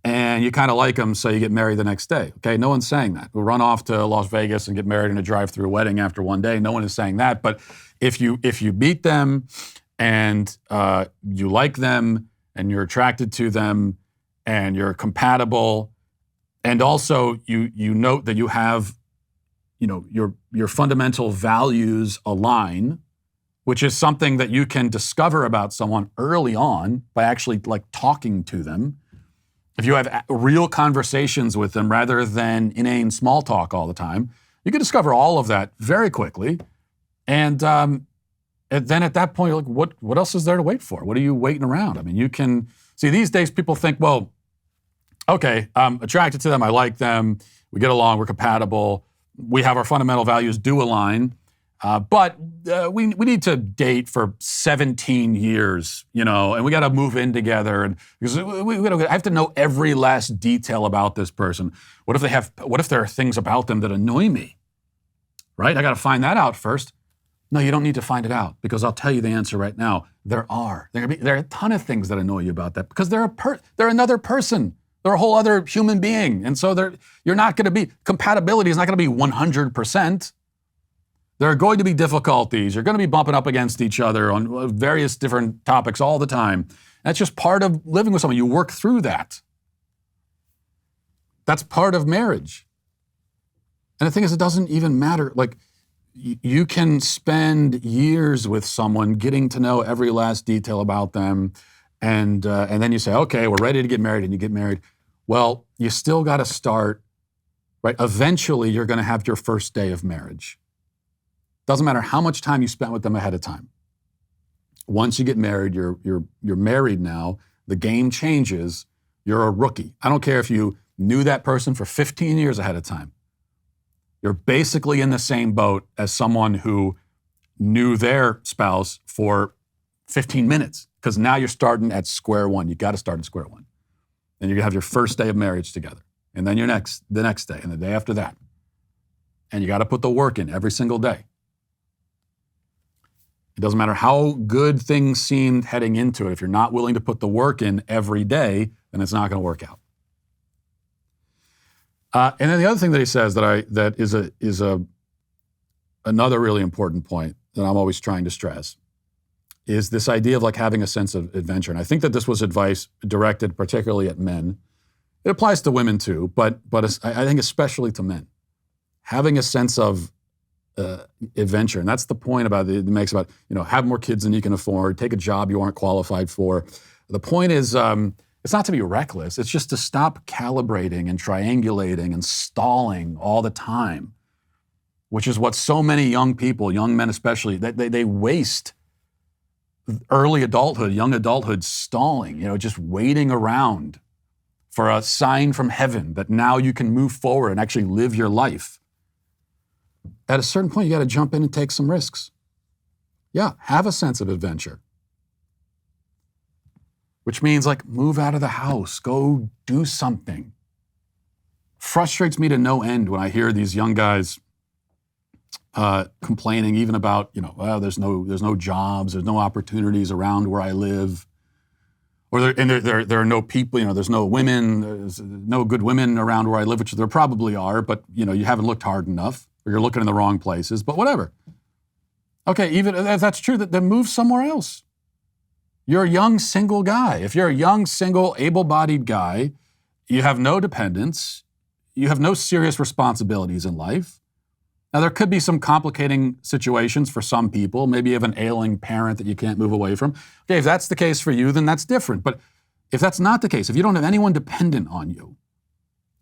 S1: and you kind of like them, so you get married the next day. Okay, no one's saying that. We'll run off to Las Vegas and get married in a drive-through wedding after one day. No one is saying that. But if you meet them and you like them and you're attracted to them and you're compatible, and also you note that you have, your fundamental values align, which is something that you can discover about someone early on by actually talking to them. If you have real conversations with them rather than inane small talk all the time, you can discover all of that very quickly. And then at that point, you're like, what else is there to wait for? What are you waiting around? I mean, you can see these days people think, well, okay, I'm attracted to them. I like them. We get along. We're compatible. We have our fundamental values do align. But we need to date for 17 years, and we got to move in together. And because I have to know every last detail about this person. What if there are things about them that annoy me? Right? I got to find that out first. No, you don't need to find it out, because I'll tell you the answer right now. There are a ton of things that annoy you about that, because they're another person. They're a whole other human being, and so compatibility is not going to be 100%. There are going to be difficulties. You're going to be bumping up against each other on various different topics all the time. That's just part of living with someone. You work through that. That's part of marriage. And the thing is, it doesn't even matter. Like, you can spend years with someone getting to know every last detail about them, and then you say, okay, we're ready to get married, and you get married. Well, you still got to start, right? Eventually, you're going to have your first day of marriage. Doesn't matter how much time you spent with them ahead of time. Once you get married, you're married now. The game changes. You're a rookie. I don't care if you knew that person for 15 years ahead of time. You're basically in the same boat as someone who knew their spouse for 15 minutes, because now you're starting at square one. You got to start at square one. And you're going to have your first day of marriage together. And then the next day, and the day after that. And you got to put the work in every single day. It doesn't matter how good things seemed heading into it. If you're not willing to put the work in every day, and it's not going to work out. And then the other thing that he says that is another really important point that I'm always trying to stress is this idea of like having a sense of adventure. And I think that this was advice directed particularly at men. It applies to women too, but I think especially to men. Having a sense of adventure. And that's the point about it makes about, have more kids than you can afford, take a job you aren't qualified for. The point is, it's not to be reckless. It's just to stop calibrating and triangulating and stalling all the time, which is what so many young people, young men especially, they waste early adulthood, young adulthood stalling, just waiting around for a sign from heaven that now you can move forward and actually live your life. At a certain point, you got to jump in and take some risks. Yeah, have a sense of adventure. Which means like move out of the house, go do something. Frustrates me to no end when I hear these young guys complaining even about, well, there's no jobs, there's no opportunities around where I live. Or there are no people, there's no women, there's no good women around where I live, which there probably are, but you haven't looked hard enough, or you're looking in the wrong places, but whatever. Okay, even if that's true, then move somewhere else. You're a young single guy. If you're a young single able-bodied guy, you have no dependents, you have no serious responsibilities in life. Now, there could be some complicating situations for some people. Maybe you have an ailing parent that you can't move away from. Okay, if that's the case for you, then that's different. But if that's not the case, if you don't have anyone dependent on you,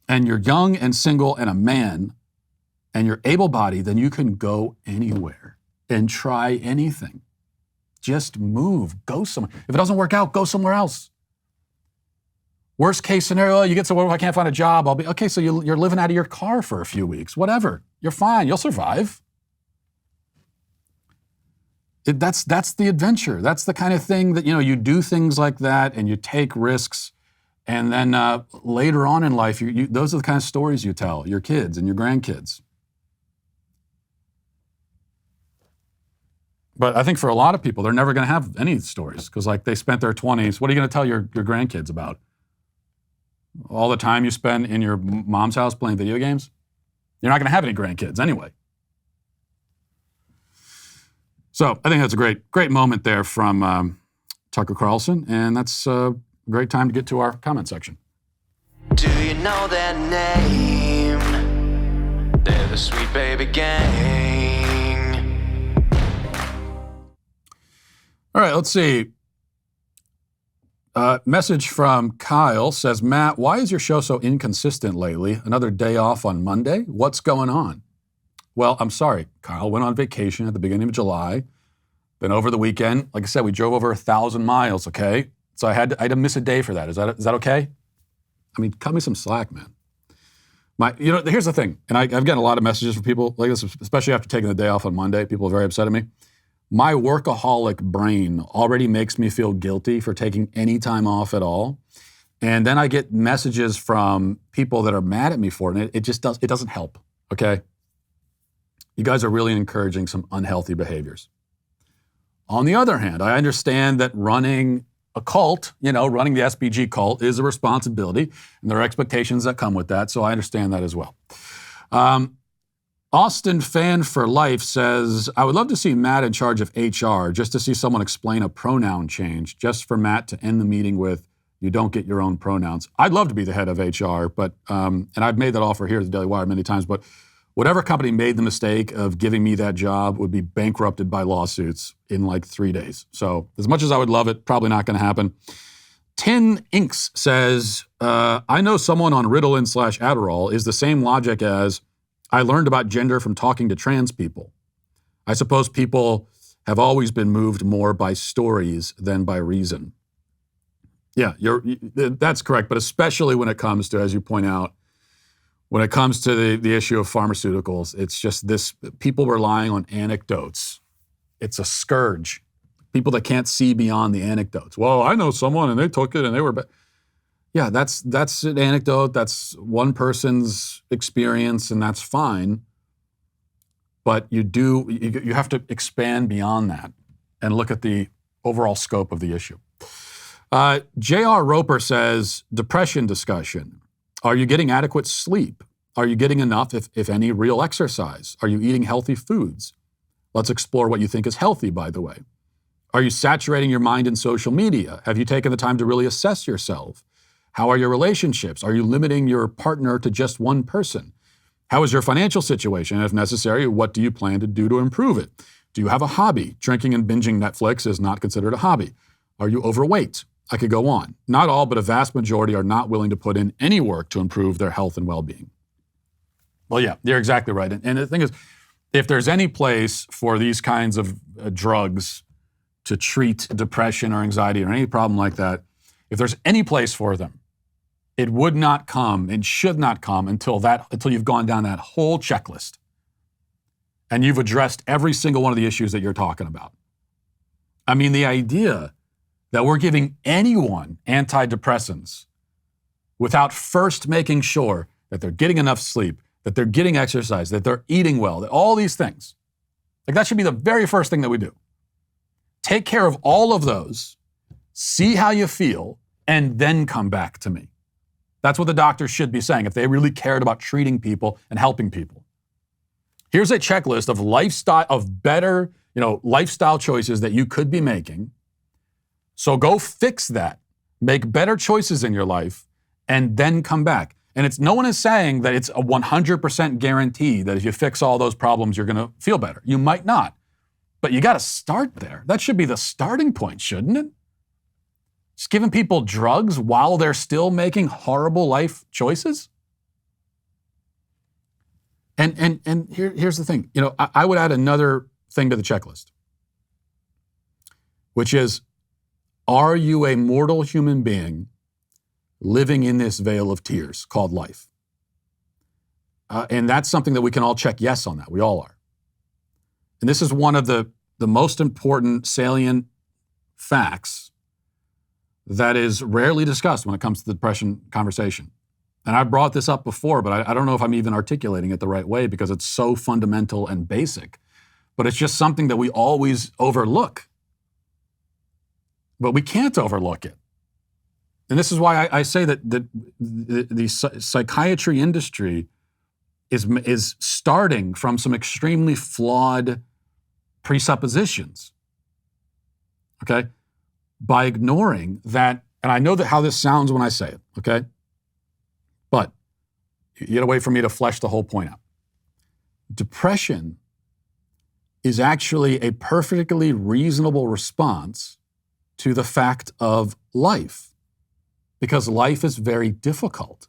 S1: and you're young and single and a man, and you're able-bodied, then you can go anywhere and try anything. Just move, go somewhere. If it doesn't work out, go somewhere else. Worst case scenario, you get somewhere, I can't find a job, I'll be, okay, so you're living out of your car for a few weeks, whatever. You're fine, you'll survive. That's the adventure. That's the kind of thing that, you do things like that and you take risks. And then later on in life, those are the kind of stories you tell your kids and your grandkids. But I think for a lot of people, they're never going to have any stories because they spent their 20s. What are you going to tell your grandkids about? All the time you spend in your mom's house playing video games? You're not going to have any grandkids anyway. So I think that's a great moment there from Tucker Carlson, and that's a great time to get to our comment section.
S7: Do you know their name? They're the Sweet Baby Gang.
S1: All right, let's see. Message from Kyle says, Matt, why is your show so inconsistent lately? Another day off on Monday? What's going on? Well, I'm sorry. Kyle went on vacation at the beginning of July. Then over the weekend, like I said, we drove over 1,000 miles, okay? So I had to miss a day for that. Is that okay? I mean, cut me some slack, man. Here's the thing, and I've gotten a lot of messages from people like this, especially after taking the day off on Monday. People are very upset at me. My workaholic brain already makes me feel guilty for taking any time off at all. And then I get messages from people that are mad at me for it, and it doesn't help, okay? You guys are really encouraging some unhealthy behaviors. On the other hand, I understand that running a cult, running the SBG cult is a responsibility, and there are expectations that come with that, so I understand that as well. Austin Fan for Life says, I would love to see Matt in charge of HR, just to see someone explain a pronoun change, just for Matt to end the meeting with, you don't get your own pronouns. I'd love to be the head of HR, but and I've made that offer here at the Daily Wire many times, but whatever company made the mistake of giving me that job would be bankrupted by lawsuits in 3 days. So as much as I would love it, probably not going to happen. Tin Inks says, I know someone on Ritalin/Adderall is the same logic as, I learned about gender from talking to trans people. I suppose people have always been moved more by stories than by reason. Yeah, that's correct, but especially when it comes to, as you point out, when it comes to the issue of pharmaceuticals, it's just this, people relying on anecdotes. It's a scourge. People that can't see beyond the anecdotes. Well, I know someone and they took it and they were bad. Yeah, that's an anecdote. That's one person's experience, and that's fine. But you have to expand beyond that and look at the overall scope of the issue. J.R. Roper says, depression discussion. Are you getting adequate sleep? Are you getting enough, if any, real exercise? Are you eating healthy foods? Let's explore what you think is healthy, by the way. Are you saturating your mind in social media? Have you taken the time to really assess yourself? How are your relationships? Are you limiting your partner to just one person? How is your financial situation? And if necessary, what do you plan to do to improve it? Do you have a hobby? Drinking and binging Netflix is not considered a hobby. Are you overweight? I could go on. Not all, but a vast majority are not willing to put in any work to improve their health and well-being. Well, yeah, you're exactly right. And the thing is, if there's any place for these kinds of drugs to treat depression or anxiety or any problem like that, if there's any place for them, it would not come and should not come until you've gone down that whole checklist and you've addressed every single one of the issues that you're talking about. I mean, the idea that we're giving anyone antidepressants without first making sure that they're getting enough sleep, that they're getting exercise, that they're eating well, that all these things, like that should be the very first thing that we do. Take care of all of those, see how you feel, and then come back to me. That's what the doctors should be saying if they really cared about treating people and helping people. Here's a checklist of better, lifestyle choices that you could be making. So go fix that, make better choices in your life, and then come back. And no one is saying that it's a 100% guarantee that if you fix all those problems, you're going to feel better. You might not, but you got to start there. That should be the starting point, shouldn't it? Just giving people drugs while they're still making horrible life choices? And here's the thing. I would add another thing to the checklist, which is, are you a mortal human being living in this veil of tears called life? And that's something that we can all check yes on that. We all are. And this is one of the most important salient facts that is rarely discussed when it comes to the depression conversation. And I brought this up before, but I don't know if I'm even articulating it the right way because it's so fundamental and basic. But it's just something that we always overlook. But we can't overlook it. And this is why I say that the psychiatry industry is starting from some extremely flawed presuppositions, okay? By ignoring that, and I know that how this sounds when I say it, okay? But you gotta wait for me to flesh the whole point out. Depression is actually a perfectly reasonable response to the fact of life, because life is very difficult.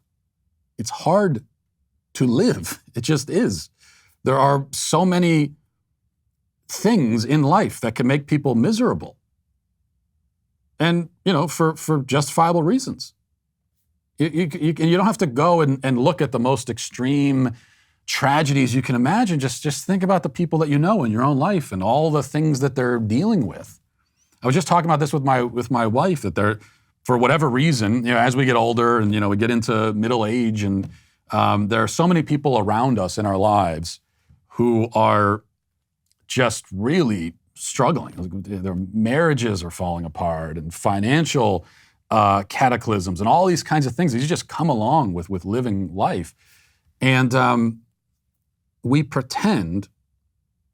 S1: It's hard to live. It just is. There are so many things in life that can make people miserable. And, for justifiable reasons. You don't have to go and look at the most extreme tragedies you can imagine. Just think about the people that you know in your own life and all the things that they're dealing with. I was just talking about this with my wife, that they're, for whatever reason, as we get older and, we get into middle age, and there are so many people around us in our lives who are just really struggling. Their marriages are falling apart, and financial cataclysms, and all these kinds of things that you just come along with living life. And we pretend,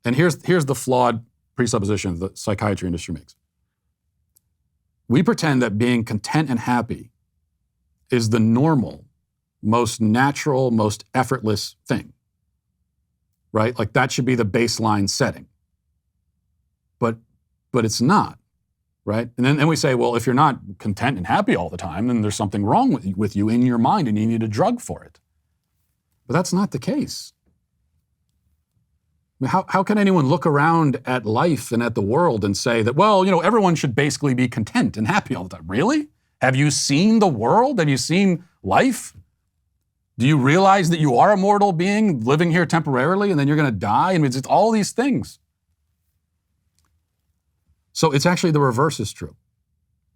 S1: and here's the flawed presupposition the psychiatry industry makes. We pretend that being content and happy is the normal, most natural, most effortless thing, right? Like that should be the baseline setting. But it's not, right? And then we say, well, if you're not content and happy all the time, then there's something wrong with you in your mind and you need a drug for it. But that's not the case. I mean, how can anyone look around at life and at the world and say that, well, everyone should basically be content and happy all the time? Really? Have you seen the world? Have you seen life? Do you realize that you are a mortal being living here temporarily and then you're going to die? I mean, it's all these things. So it's actually the reverse is true.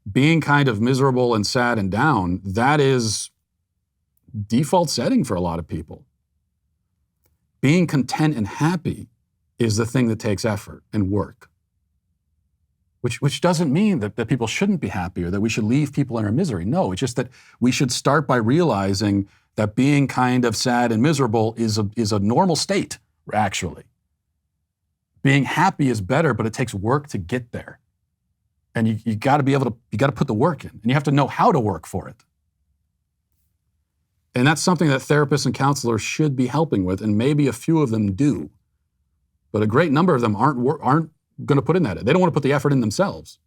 S1: Being kind of miserable and sad and down, that is default setting for a lot of people. Being content and happy is the thing that takes effort and work. which doesn't mean that people shouldn't be happy or that we should leave people in their misery. No, it's just that we should start by realizing that being kind of sad and miserable is a normal state, actually. Being happy is better, but it takes work to get there. And you got to put the work in, and you have to know how to work for it. And that's something that therapists and counselors should be helping with, and maybe a few of them do. But a great number of them aren't going to put in that. They don't want to put the effort in themselves.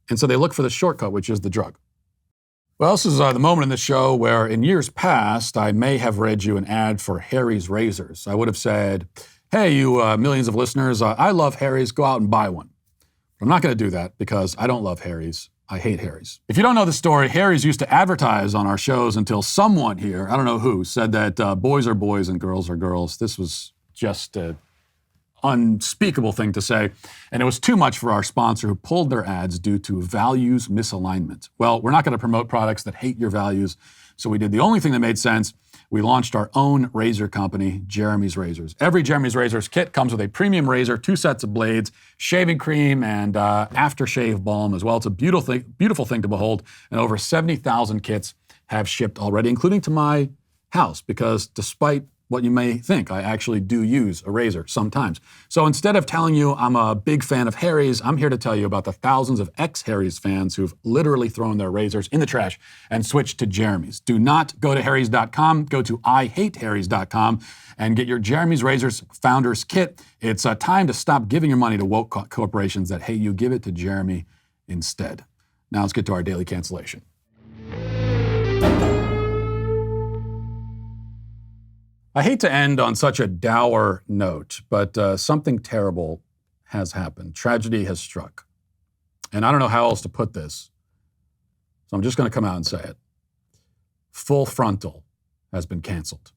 S1: And so they look for the shortcut, which is the drug. Well, this is the moment in the show where in years past, I may have read you an ad for Harry's razors. I would have said, hey, you millions of listeners, I love Harry's, go out and buy one. But I'm not going to do that because I don't love Harry's. I hate Harry's. If you don't know the story, Harry's used to advertise on our shows until someone here, I don't know who, said that boys are boys and girls are girls. This was just a unspeakable thing to say, and it was too much for our sponsor who pulled their ads due to values misalignment. Well, we're not going to promote products that hate your values, so we did the only thing that made sense. We launched our own razor company, Jeremy's Razors. Every Jeremy's Razors kit comes with a premium razor, 2 sets of blades, shaving cream, and aftershave balm as well. It's a beautiful thing to behold, and over 70,000 kits have shipped already, including to my house, because despite what you may think, I actually do use a razor sometimes. So instead of telling you I'm a big fan of Harry's, I'm here to tell you about the thousands of ex-Harry's fans who've literally thrown their razors in the trash and switched to Jeremy's. Do not go to harrys.com, go to ihateharrys.com and get your Jeremy's Razors Founders Kit. It's time to stop giving your money to woke corporations that hate you. Give it to Jeremy instead. Now let's get to our daily cancellation. I hate to end on such a dour note, but something terrible has happened. Tragedy has struck. And I don't know how else to put this, so I'm just going to come out and say it. Full Frontal has been canceled.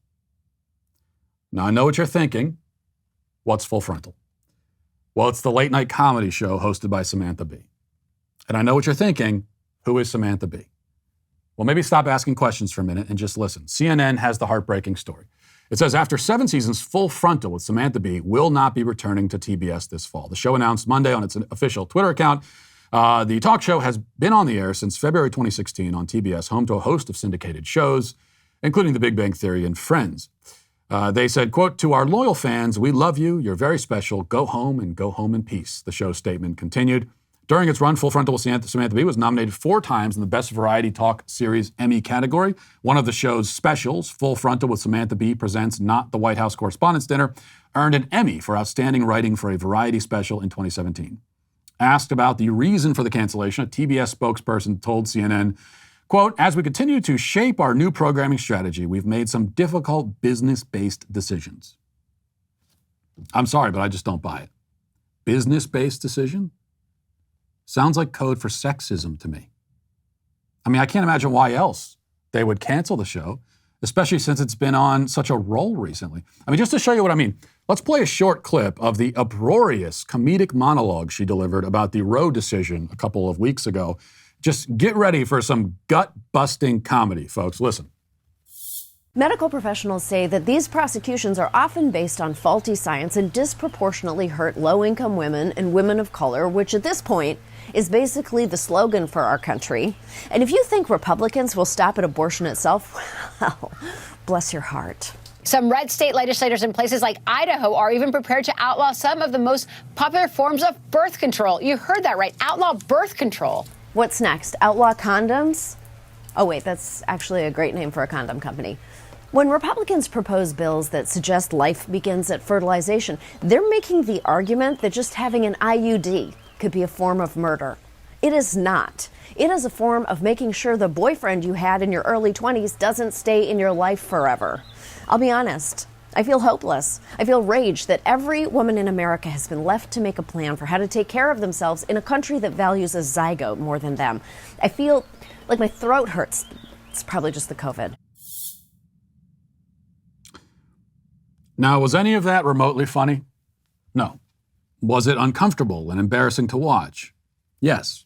S1: Now, I know what you're thinking. What's Full Frontal? Well, it's the late-night comedy show hosted by Samantha Bee. And I know what you're thinking. Who is Samantha Bee? Well, maybe stop asking questions for a minute and just listen. CNN has the heartbreaking story. It says, after 7 seasons, Full Frontal with Samantha Bee will not be returning to TBS this fall. The show announced Monday on its official Twitter account. The talk show has been on the air since February 2016 on TBS, home to a host of syndicated shows, including The Big Bang Theory and Friends. They said, quote, to our loyal fans, we love you. You're very special. Go home and go home in peace. The show's statement continued. During its run, Full Frontal with Samantha Bee was nominated 4 times in the Best Variety Talk Series Emmy category. One of the show's specials, Full Frontal with Samantha Bee presents Not the White House Correspondents' Dinner, earned an Emmy for outstanding writing for a variety special in 2017. Asked about the reason for the cancellation, a TBS spokesperson told CNN, quote, as we continue to shape our new programming strategy, we've made some difficult business-based decisions. I'm sorry, but I just don't buy it. Business-based decision? Sounds like code for sexism to me. I mean, I can't imagine why else they would cancel the show, especially since it's been on such a roll recently. I mean, just to show you what I mean, let's play a short clip of the uproarious comedic monologue she delivered about the Roe decision a couple of weeks ago. Just get ready for some gut-busting comedy, folks. Listen.
S8: Medical professionals say that these prosecutions are often based on faulty science and disproportionately hurt low-income women and women of color, which at this point is basically the slogan for our country. And if you think Republicans will stop at abortion itself, well, bless your heart.
S9: Some red state legislators in places like Idaho are even prepared to outlaw some of the most popular forms of birth control. You heard that right, outlaw birth control.
S8: What's next? Outlaw condoms? Oh, wait, that's actually a great name for a condom company. When Republicans propose bills that suggest life begins at fertilization, they're making the argument that just having an IUD could be a form of murder. It is not. It is a form of making sure the boyfriend you had in your early 20s doesn't stay in your life forever. I'll be honest, I feel hopeless. I feel rage that every woman in America has been left to make a plan for how to take care of themselves in a country that values a zygote more than them. I feel like my throat hurts. It's probably just the COVID.
S1: Now, was any of that remotely funny? No. Was it uncomfortable and embarrassing to watch? Yes.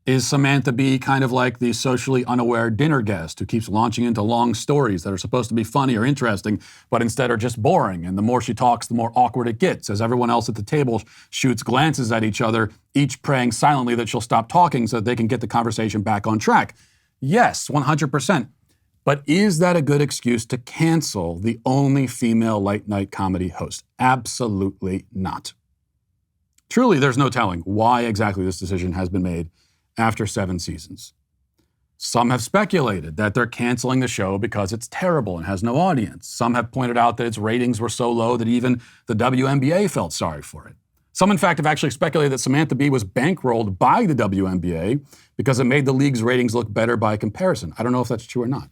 S1: Is Samantha Bee kind of like the socially unaware dinner guest who keeps launching into long stories that are supposed to be funny or interesting, but instead are just boring? And the more she talks, the more awkward it gets, as everyone else at the table shoots glances at each other, each praying silently that she'll stop talking so that they can get the conversation back on track. Yes, 100%. But is that a good excuse to cancel the only female late-night comedy host? Absolutely not. Truly, there's no telling why exactly this decision has been made after 7 seasons. Some have speculated that they're canceling the show because it's terrible and has no audience. Some have pointed out that its ratings were so low that even the WNBA felt sorry for it. Some, in fact, have actually speculated that Samantha Bee was bankrolled by the WNBA because it made the league's ratings look better by comparison. I don't know if that's true or not.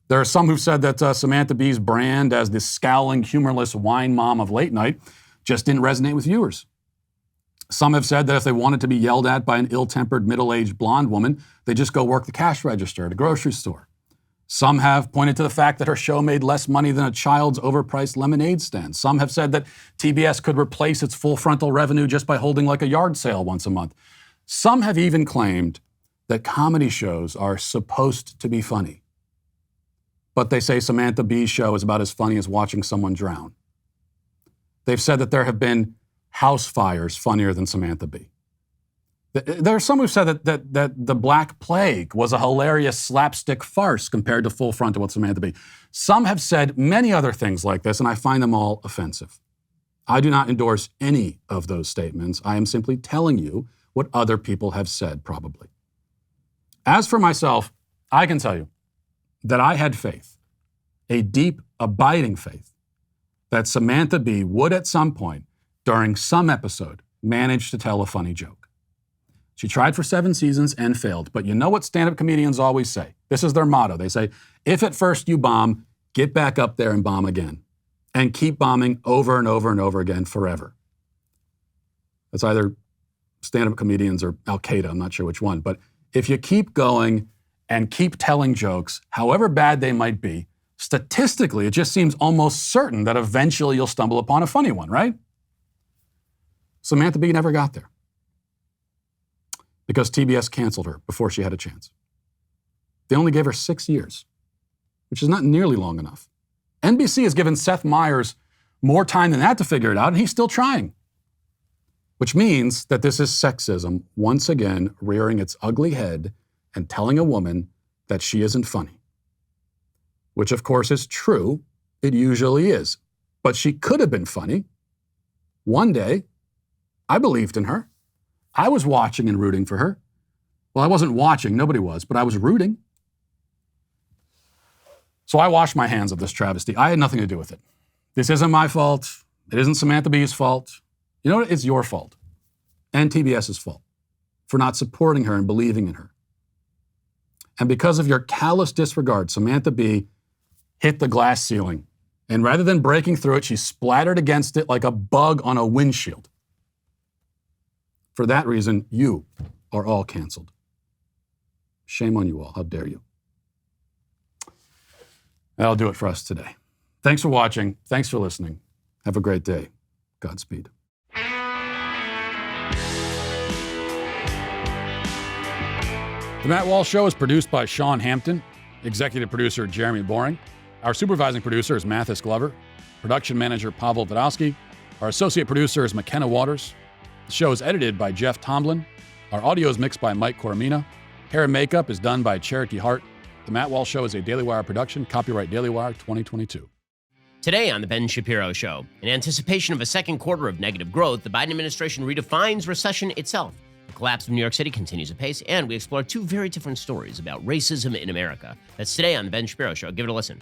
S1: There are some who've said that Samantha Bee's brand as the scowling, humorless wine mom of late night just didn't resonate with viewers. Some have said that if they wanted to be yelled at by an ill-tempered, middle-aged blonde woman, they just go work the cash register at a grocery store. Some have pointed to the fact that her show made less money than a child's overpriced lemonade stand. Some have said that TBS could replace its full frontal revenue just by holding like a yard sale once a month. Some have even claimed that comedy shows are supposed to be funny. But they say Samantha Bee's show is about as funny as watching someone drown. They've said that there have been house fires funnier than Samantha Bee. There are some who've said that the Black Plague was a hilarious slapstick farce compared to full frontal with Samantha Bee. Some have said many other things like this, and I find them all offensive. I do not endorse any of those statements. I am simply telling you what other people have said, probably. As for myself, I can tell you that I had faith, a deep, abiding faith, that Samantha Bee would at some point, during some episode, manage to tell a funny joke. She tried for 7 seasons and failed, but you know what stand-up comedians always say? This is their motto. They say, if at first you bomb, get back up there and bomb again. And keep bombing over and over and over again forever. That's either stand-up comedians or Al-Qaeda, I'm not sure which one. But if you keep going and keep telling jokes, however bad they might be, statistically, it just seems almost certain that eventually you'll stumble upon a funny one, right? Samantha Bee never got there because TBS canceled her before she had a chance. They only gave her 6 years, which is not nearly long enough. NBC has given Seth Meyers more time than that to figure it out, and he's still trying. Which means that this is sexism once again rearing its ugly head and telling a woman that she isn't funny. Which, of course, is true. It usually is. But she could have been funny. One day, I believed in her. I was watching and rooting for her. Well, I wasn't watching, nobody was, but I was rooting. So I washed my hands of this travesty. I had nothing to do with it. This isn't my fault. It isn't Samantha Bee's fault. You know what? It's your fault. And TBS's fault for not supporting her and believing in her. And because of your callous disregard, Samantha Bee hit the glass ceiling. And rather than breaking through it, she splattered against it like a bug on a windshield. For that reason, you are all canceled. Shame on you all. How dare you? That'll do it for us today. Thanks for watching. Thanks for listening. Have a great day. Godspeed. The Matt Walsh Show is produced by Sean Hampton, executive producer Jeremy Boring. Our supervising producer is Mathis Glover, production manager Pavel Vodowski. Our associate producer is McKenna Waters. The show is edited by Jeff Tomlin. Our audio is mixed by Mike Coromina. Hair and makeup is done by Cherokee Hart. The Matt Walsh Show is a Daily Wire production, copyright Daily Wire 2022.
S10: Today on The Ben Shapiro Show, in anticipation of a second quarter of negative growth, the Biden administration redefines recession itself. The collapse of New York City continues apace, and we explore 2 very different stories about racism in America. That's today on The Ben Shapiro Show. Give it a listen.